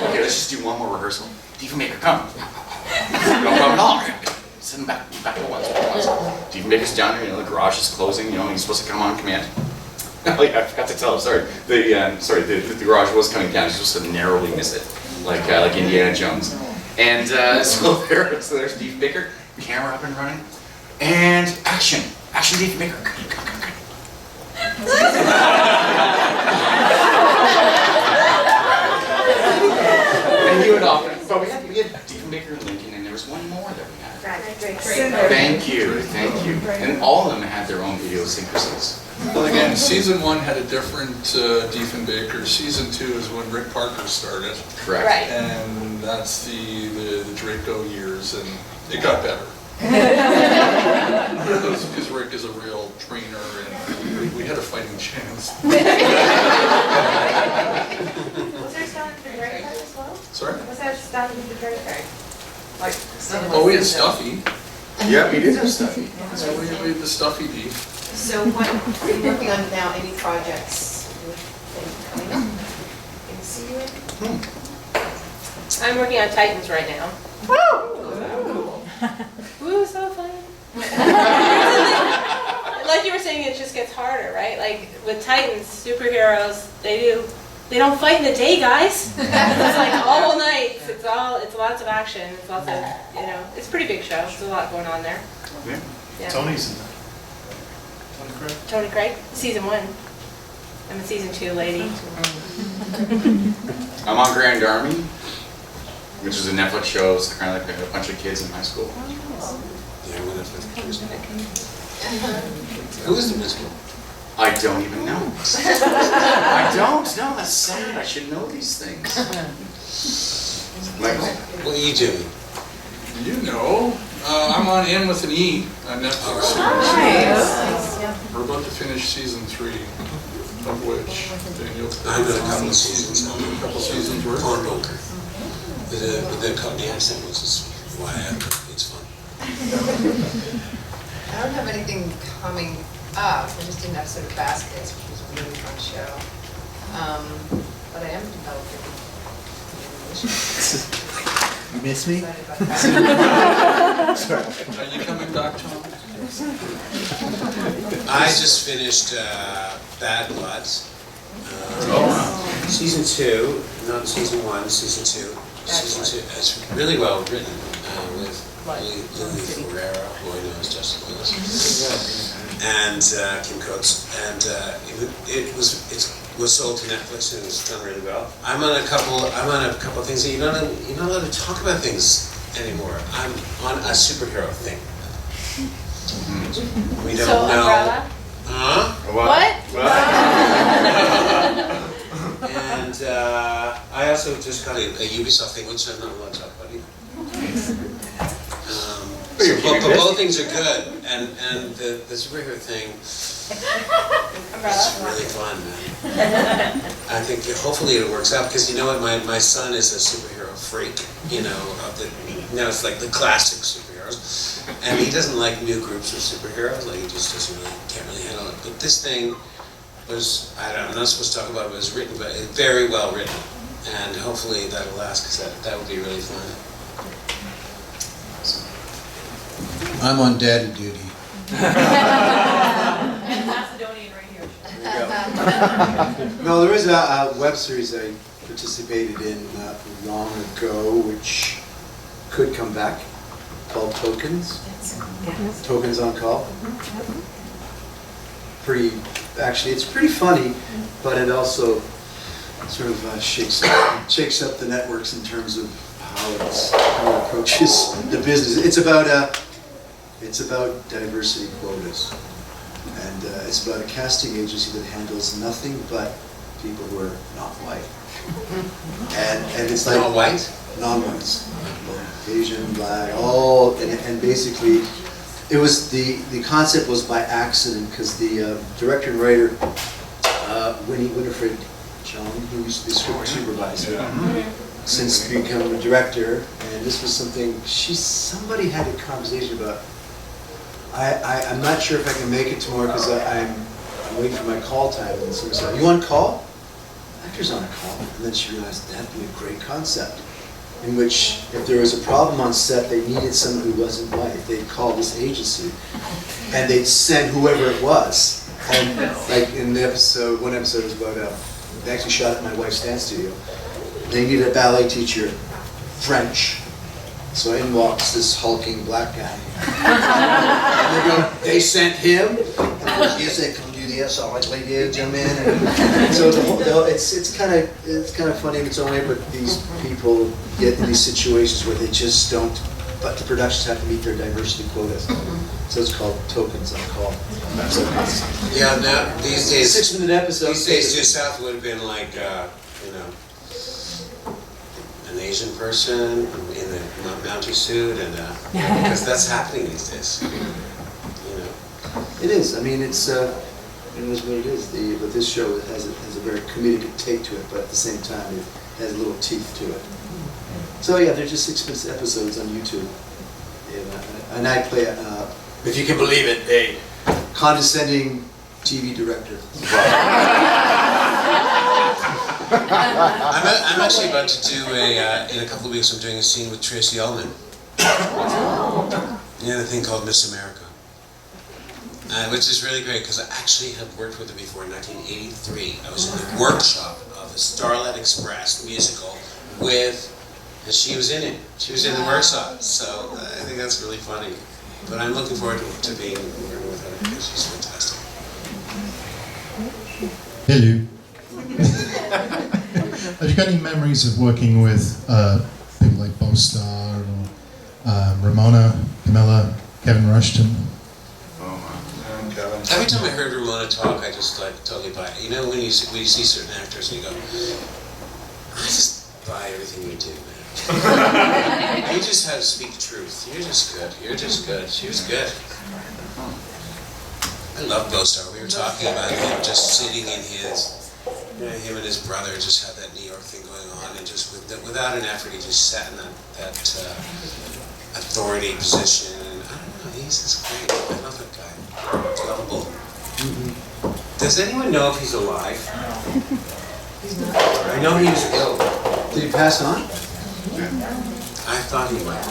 Okay, let's just do one more rehearsal. Diefenbaker, come. No problem at all. Send him back to once. Diefenbaker's down here, the garage is closing, he's supposed to come on command. Oh yeah, I forgot to tell him, sorry. The garage was coming down, he's supposed to narrowly miss it, like Indiana Jones. And so there's Diefenbaker, camera up and running, and action. Action, Diefenbaker. Come. And he went off, but we had Diefenbaker and Lincoln, and there was one more that we had. Thank you. And all of them had their own idiosyncrasies. Well, again, season 1 had a different Diefenbaker. Season 2 is when Rick Parker started. Correct. Right. And that's the Draco years, and it got better. Because Rick is a real trainer, and we had a fighting chance. Was there stand for Draco as well? Sorry? Was there stand for Draco? Like, Oh, we had Stuffy. Yeah, we did have Stuffy. So we had the Stuffy Dief. So what are you working on now? Any projects coming up? Can see you in? I'm working on Titans right now. Woo, so fun. Like you were saying, it just gets harder, right? Like with Titans, superheroes, they don't fight in the day, guys. It's like all night. It's lots of action. It's lots of, it's a pretty big show. There's a lot going on there. Yeah. Tony's in that. Tony Craig, season 1. I'm a season 2 lady. I'm on Grand Army, which is a Netflix show. It's kind of like a bunch of kids in high school. Yeah, I'm gonna put the Who is the musical? I don't even know. I don't know. That's sad. I should know these things. Michael? What are you doing? You know, I'm on In with an E on Netflix. We're about to finish season 3, of which Daniel. I'm in a couple of seasons now. A couple seasons worth. Pawnbroker. With the company accent, which is why it's fun. I don't have anything coming up. I just did an episode of Baskets, which was a really fun show. But I am developing. You miss me? Excited about that. Are you coming back, Tom? I just finished Bad Bloods. Season 2, not season 1, season 2. Season 2. It's really well written with Louis Ferreira, who I know is Justin Lewis, and Kim Coates, and it was sold to Netflix and it was done really well. I'm on a couple of things that you're not allowed to talk about things anymore. I'm on a superhero thing. We don't know. Umbrella? Huh? What? And I also just got a Ubisoft thing, which I'm not allowed to talk about either. But both things are good, and the superhero thing is really fun, man. I think hopefully it works out, because you know what, my son is a superhero freak, it's like the classic superheroes, and he doesn't like new groups of superheroes, like he just can't really handle it. But this thing was, I'm not supposed to talk about it, but it was written, but it's very well written, and hopefully that'll last, because that would be really fun. I'm on daddy duty. And Macedonian radio show. No, there is a web series I participated in long ago, which could come back, called Tokens. Tokens on Call. It's pretty funny, but it also sort of shakes up the networks in terms of how it approaches the business. It's about diversity quotas, and it's about a casting agency that handles nothing but people who are not white. And it's like Not white? Non-whites, Asian, black, all, and basically It was, the concept was by accident, because the director and writer, Winifred John, who used to be script supervisor, since becoming a director, and this was something, somebody had a conversation about, I'm not sure if I can make it tomorrow because I'm waiting for my call time, and somebody said, you on call? Actor's on a call. And then she realized that'd be a great concept, in which if there was a problem on set, they needed someone who wasn't white, they'd call this agency, and they'd send whoever it was. And like in the episode, one episode was about, they actually shot at my wife's dance studio. They needed a ballet teacher, French. So in walks this hulking black guy. And they sent him, and he said, come do this, all right, ladies and gentlemen. And so it's kind of funny in its own way, but these people get in these situations where they just don't, but the productions have to meet their diversity quotas. So it's called tokens on call. Yeah, now, these days, 6-minute episodes. These days, Due South would have been like, you know, an Asian person in a Mountie suit, and because that's happening these days. You know, it is. I mean, it is what it is. But this show has a very comedic take to it, but at the same time, it has a little teeth to it. So yeah, they're just 6 episodes on YouTube, and I play, if you can believe it, a condescending TV director. I'm actually about to do in a couple of weeks, I'm doing a scene with Tracy Ullman. Yeah, the thing called Miss America. Which is really great, because I actually had worked with her before in 1983. I was in the workshop of the Starlight Express musical and she was in it. She was in the workshop, so I think that's really funny. But I'm looking forward to working with her, because she's fantastic. Hello. Have you got any memories of working with people like Bo Starr or Ramona, Camilla, Kevin Rushton? Every time I heard Ramona talk, I just like totally buy it. You know, when you see certain actors and you go, I just buy everything you do, man. You just have to speak the truth. You're just good. You're just good. She was good. I love Bo Starr. We were talking about him just sitting in his, him and his brother just had that New York thing going on, and just without an effort, he just sat in that authority position. And I don't know, he's just great. I love that guy. He's lovable. Does anyone know if he's alive? He's not. I know he was ill. Did he pass on? I thought he might.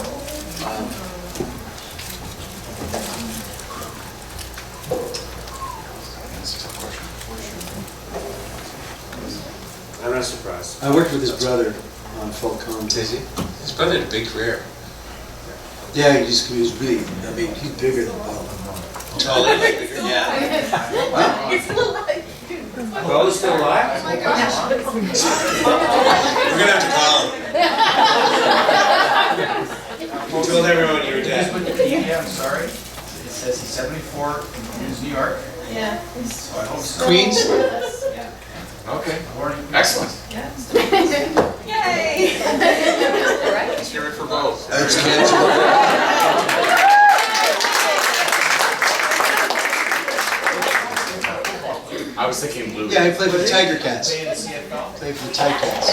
I'm not surprised. I worked with his brother on Falcone. Did he? His brother had a big career. Yeah, he was really, I mean, he's bigger than Bo. Oh, bigger? Yeah. It's a little like. Bo's still alive? Oh my gosh. We're gonna have to call him. You told everyone you were dead. Yeah, I'm sorry. It says he's 74 in New York. Yeah. So I hope so. Queens? Yeah. Okay. Excellent. Yay! Let's hear it for both. That's I was thinking Blue. Yeah, I played for the Tiger Cats. Played in the CFL. Played for the Tiger Cats.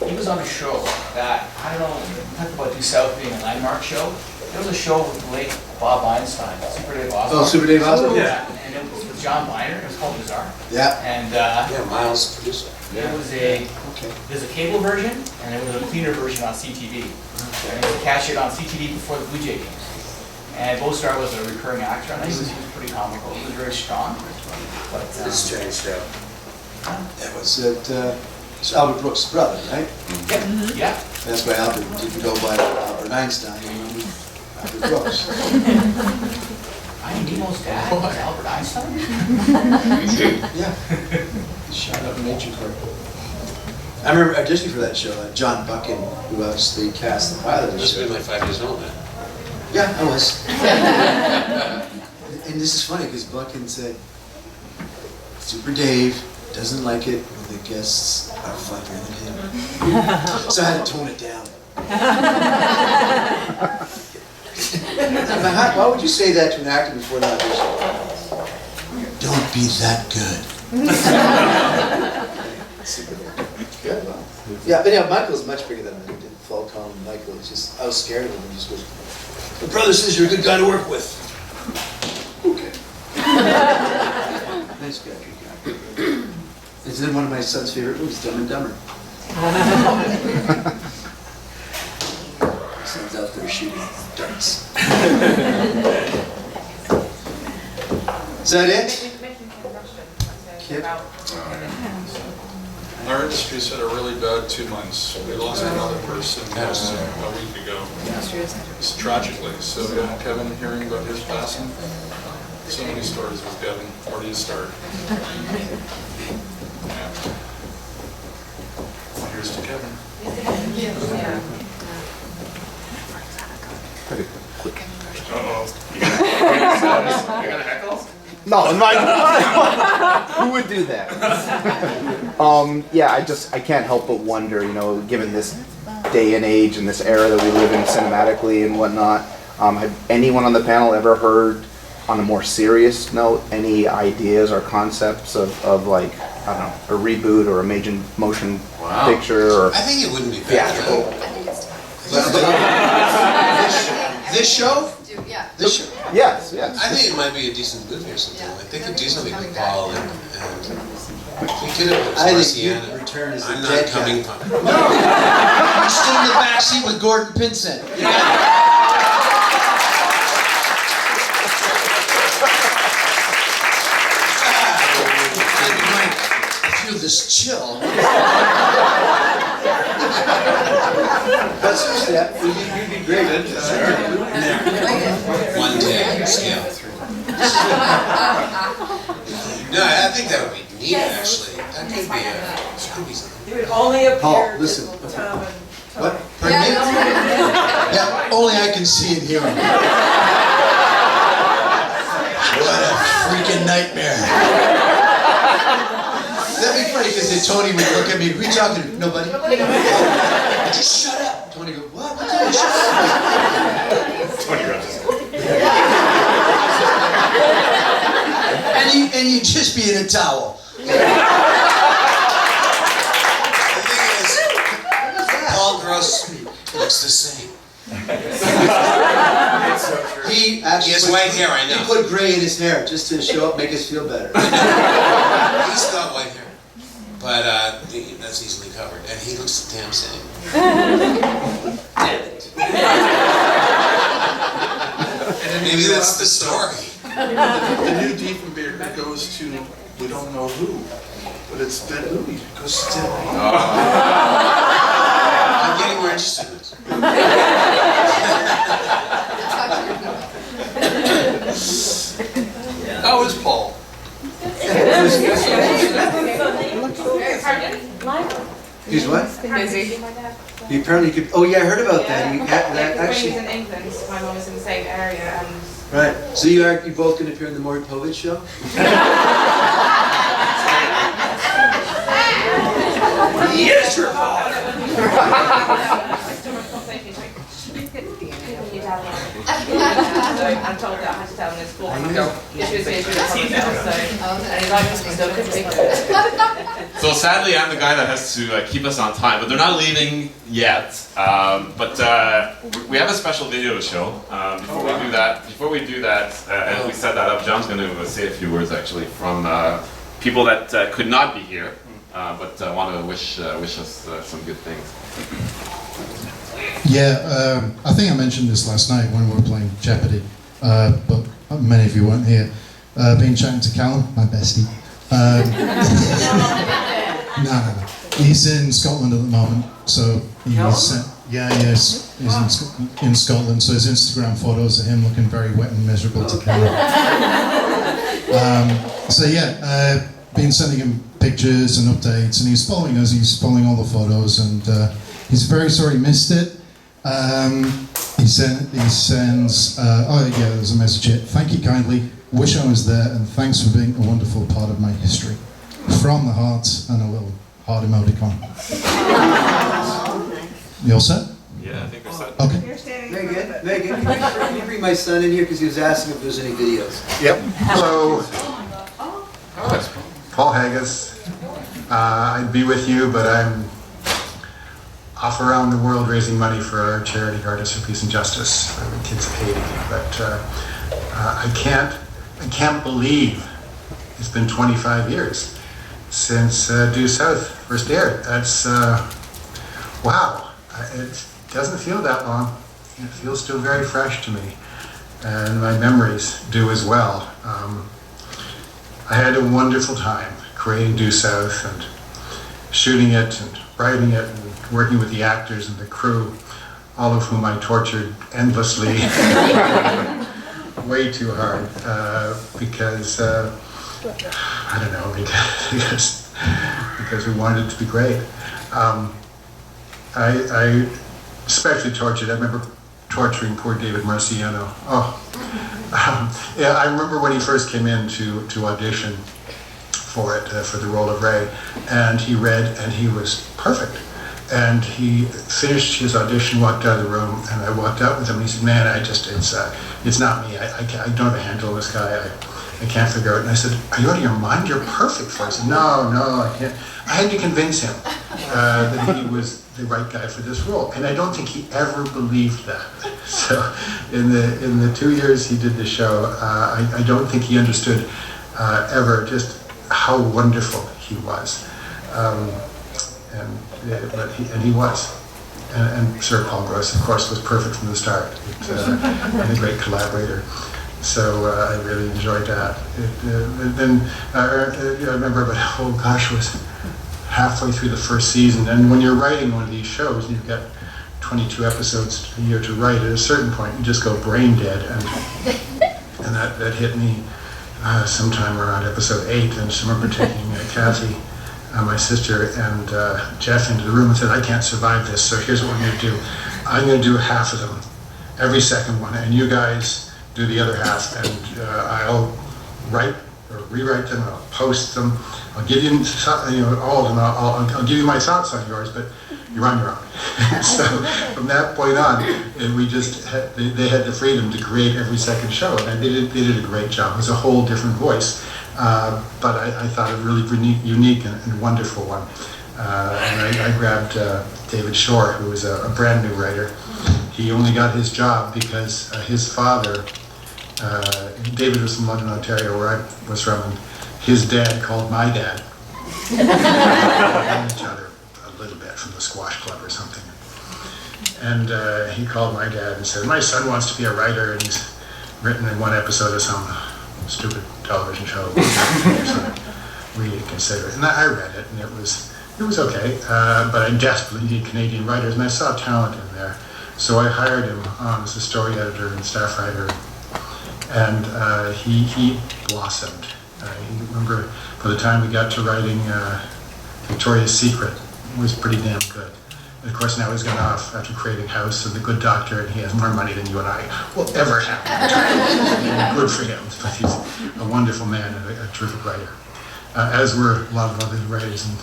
He was on a show that, I don't know, talk about Due South being a landmark show. There was a show with the late Bob Einstein, Super Dave Osborne. Oh, Super Dave Osborne? Yeah, and it was with John Miner. It was called Bizarre. Yeah. And yeah, Miles produced it. There's a cable version, and there was a cleaner version on CTV. And it was catch it on CTV before the Blue Jay games. And Bo Starr was a recurring actor, and he was pretty comical. He was very strong. But it's a strange show. That was it's Albert Brooks' brother, right? Yeah. That's why Albert didn't go by Albert Einstein. He went with Albert Brooks. Finding Nemo's dad was Albert Einstein? Yeah. He shot up in Nature Court. I remember auditioning for that show, John Buchan, who obviously cast the pilot of the Must show. have been like 5 years old, man. Yeah, I was. And this is funny because Buchan said, Super Dave doesn't like it when the guests are funnier than him. So I had to tone it down. Why would you say that to an actor before an audition? Don't be that good. Good. Yeah, but yeah, Michael's much bigger than I did. Falcon, Michael, it's just, I was scared of him. He just was, my brother says you're a good guy to work with. Okay. Nice guy, good guy. It's in one of my son's favorite movies, Dumb and Dumber. Son's out there shooting darts. Is that it? Kip? Our industry's had a really bad 2 months. We lost another person a week ago. It's tragically. So Kevin, hearing about his passing, so many stories with Kevin. Where do you start? Yeah. Here's to Kevin. Pretty quick. Uh-oh. You gonna heckle? No, not. Who would do that? Yeah, I can't help but wonder, given this day and age and this era that we live in cinematically and whatnot, have anyone on the panel ever heard, on a more serious note, any ideas or concepts of like, I don't know, a reboot or a major motion picture or I think it wouldn't be theatrical? This show? Yeah. This show? Yes. I think it might be a decent movie or something. Like they could do something with Paul and we could have I think Marciana. you'd return as the I'm dead not coming guy. from. No! You're still in the back seat with Gordon Pinsent. I feel this chill. But seriously, you'd be great. One day, scale 3. No, I think that would be neat, actually. That could be something. It would only appear Paul, to listen. Tom and What? Pardon me? Yeah, only I can see and hear him. What a freaking nightmare. That'd be funny because then Tony would look at me, who are you talking to? Nobody. Just shut up. Tony go, what? What did you shut up? Tony runs. And you'd just be in a towel. The thing is, Paul Gross looks the same. He actually has white hair, I know. He put gray in his hair just to show up, make us feel better. He's got white hair, but that's easily covered, and he looks the damn same. Maybe that's the story. The new Diefenbaker goes to, we don't know who, but it's dead movie. It goes to dead movie. I'm getting more interested in this. How is Paul? He's what? Busy. He apparently could. Oh yeah, I heard about that. He, that When actually. he's in England, my mum is in the same area, and Right. So you both going to appear in the Maury Povich show? Yes, your father. I'm told that I had to tell him this school. She was here, she was and he's like, still couldn't speak to it. So sadly, I'm the guy that has to keep us on time, but they're not leaving yet. But we have a special video to show. Before we do that, and we set that up, John's going to say a few words actually from people that could not be here, but want to wish us some good things. Yeah, I think I mentioned this last night when we were playing Jeopardy, but many of you weren't here. Been chatting to Callum, my bestie. No. He's in Scotland at the moment, so he's in Scotland. So his Instagram photos of him looking very wet and miserable to camera. Been sending him pictures and updates, and he's following us. He's following all the photos, and he's very sorry he missed it. He sends. There's a message here. Thank you kindly. Wish I was there, and thanks for being a wonderful part of my history. From the heart, and a little heart emoticon. You all set? Yeah, I think we're set. Okay. You're standing. Megan, can you bring my son in here because he was asking if there's any videos? Yep. Hello. Paul Haggis. I'd be with you, but I'm off around the world raising money for our charity, Artists for Peace and Justice, for the kids of Haiti. But I can't believe it's been 25 years since Due South first aired. That's wow. It doesn't feel that long. It feels still very fresh to me, and my memories do as well. I had a wonderful time creating Due South and shooting it and writing it and working with the actors and the crew, all of whom I tortured endlessly, way too hard, because I don't know, because we wanted it to be great. I especially tortured. I remember torturing poor David Marciano. Yeah, I remember when he first came in to audition for it, for the role of Ray, and he read, and he was perfect. And he finished his audition, walked out of the room, and I walked out with him, and he said, "Man, it's not me. I don't have a handle on this guy. I can't figure it out." And I said, "Are you out of your mind? You're perfect for it." He said, No, I can't. I had to convince him that he was the right guy for this role, and I don't think he ever believed that. So, in the 2 years he did the show, I don't think he understood ever just how wonderful he was, and he was. And Sir Paul Gross, of course, was perfect from the start, and a great collaborator. So I really enjoyed that. Then I remember, but oh gosh, it was halfway through the first season, and when you're writing one of these shows, you've got 22 episodes a year to write. At a certain point, you just go brain dead, and that hit me sometime around episode 8. And I remember taking Kathy, my sister, and Jeff into the room and said, "I can't survive this, so here's what we're going to do. I'm going to do half of them, every second one, and you guys do the other half, and I'll write or rewrite them, and I'll post them. I'll give you all of them. I'll give you my thoughts on yours, but you're on your own." So from that point on, we just they had the freedom to create every second show, and they did a great job. It was a whole different voice, but I thought a really unique and wonderful one. And I grabbed David Shore, who was a brand new writer. He only got his job because his father, David was from London, Ontario, where I was from, and his dad called my dad. They knew each other a little bit from the squash club or something. And he called my dad and said, "My son wants to be a writer, and he's written in one episode of some stupid television show. We need to consider it." And I read it, and it was okay, but I desperately need Canadian writers, and I saw talent in there. So I hired him as a story editor and staff writer, and he blossomed. You remember, by the time we got to writing Victoria's Secret, it was pretty damn good. And of course, now he's gone off after creating House and The Good Doctor, and he has more money than you and I will ever have. Good for him, but he's a wonderful man and a terrific writer. As were a lot of other writers and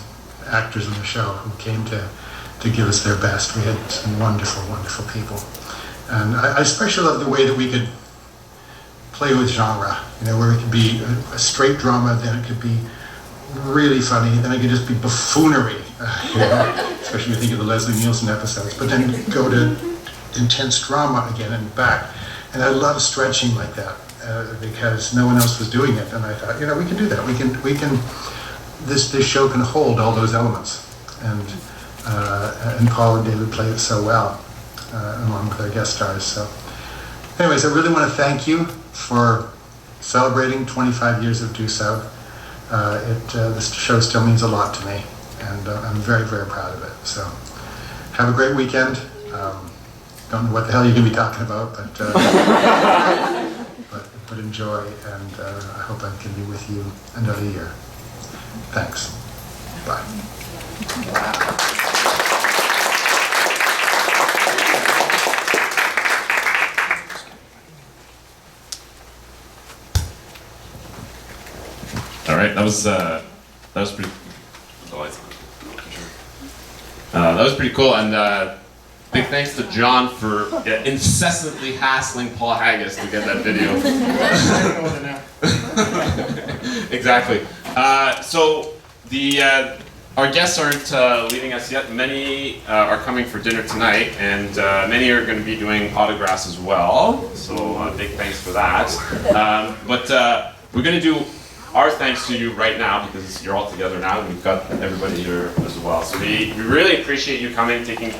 actors on the show who came to give us their best. We had some wonderful, wonderful people. And I especially love the way that we could play with genre, where it could be a straight drama, then it could be really funny, then it could just be buffoonery, especially when you think of the Leslie Nielsen episodes, but then go to intense drama again and back. And I love stretching like that, because no one else was doing it, and I thought, we can do that. We can. This show can hold all those elements, and Paul and David play it so well, along with our guest stars. So, anyways, I really want to thank you for celebrating 25 years of Due South. This show still means a lot to me, and I'm very, very proud of it. So, have a great weekend. Don't know what the hell you're going to be talking about, but enjoy, and I hope I can be with you another year. Thanks. Bye. All right, that was pretty. That was pretty cool, and big Big thanks to John for incessantly hassling Paul Haggis to get that video. Exactly. So our guests aren't leaving us yet. Many are coming for dinner tonight, and many are going to be doing autographs as well. So big thanks for that. But we're going to do our thanks to you right now because you're all together now, and we've got everybody here as well. So we really appreciate you coming, taking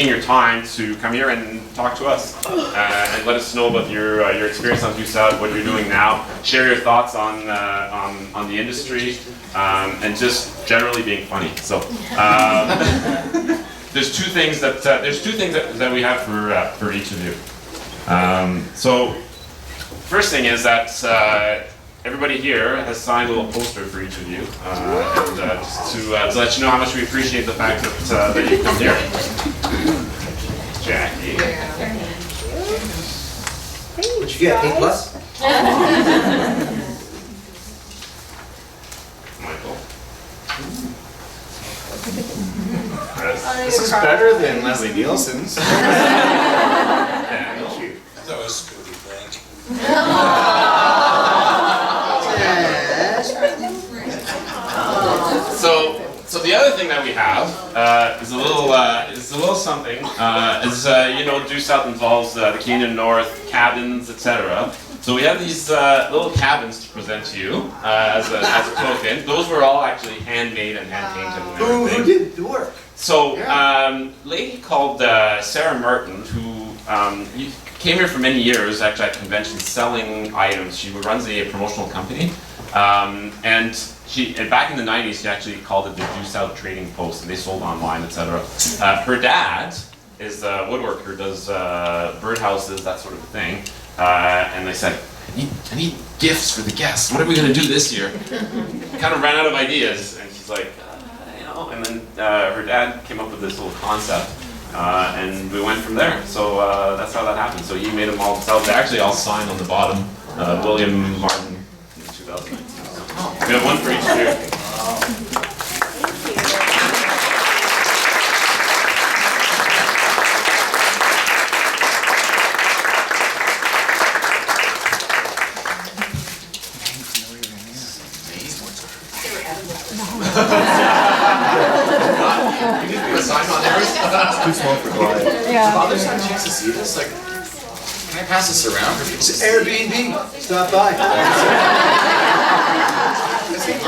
your time to come here and talk to us, and let us know about your experience on DoSouth, what you're doing now, share your thoughts on the industry, and just generally being funny. So there's two things that we have for each of you. So first thing is that. Everybody here has signed a little poster for each of you, and just to let you know how much we appreciate the fact that you come here. Jackie. What'd you get, A+? Michael. This is better than Leslie Nielsen's. Daniel. That was Scooty Blank. So the other thing that we have is a little something. DoSouth involves the Canadian North, cabins, etc. So we have these little cabins to present to you as a token. Those were all actually handmade and hand painted and everything. Who did the work? So a lady called Sarah Martin, who came here for many years, actually at conventions selling items. She runs a promotional company. And back in the 90s, she actually called it the DoSouth Trading Post, and they sold online, etc. Her dad is a woodworker, does birdhouses, that sort of thing. And they said, I need gifts for the guests. What are we going to do this year? Kind of ran out of ideas, and she's like, and then her dad came up with this little concept. And we went from there. So that's how that happened. So he made them all himself. They're actually all signed on the bottom. William Martin in 2019. We have one for each of you. You didn't put a sign on there. It's too small for Goliath. Yeah. Fathers have a chance to see this? Like, can I pass this around? It's Airbnb. Stop by. Is it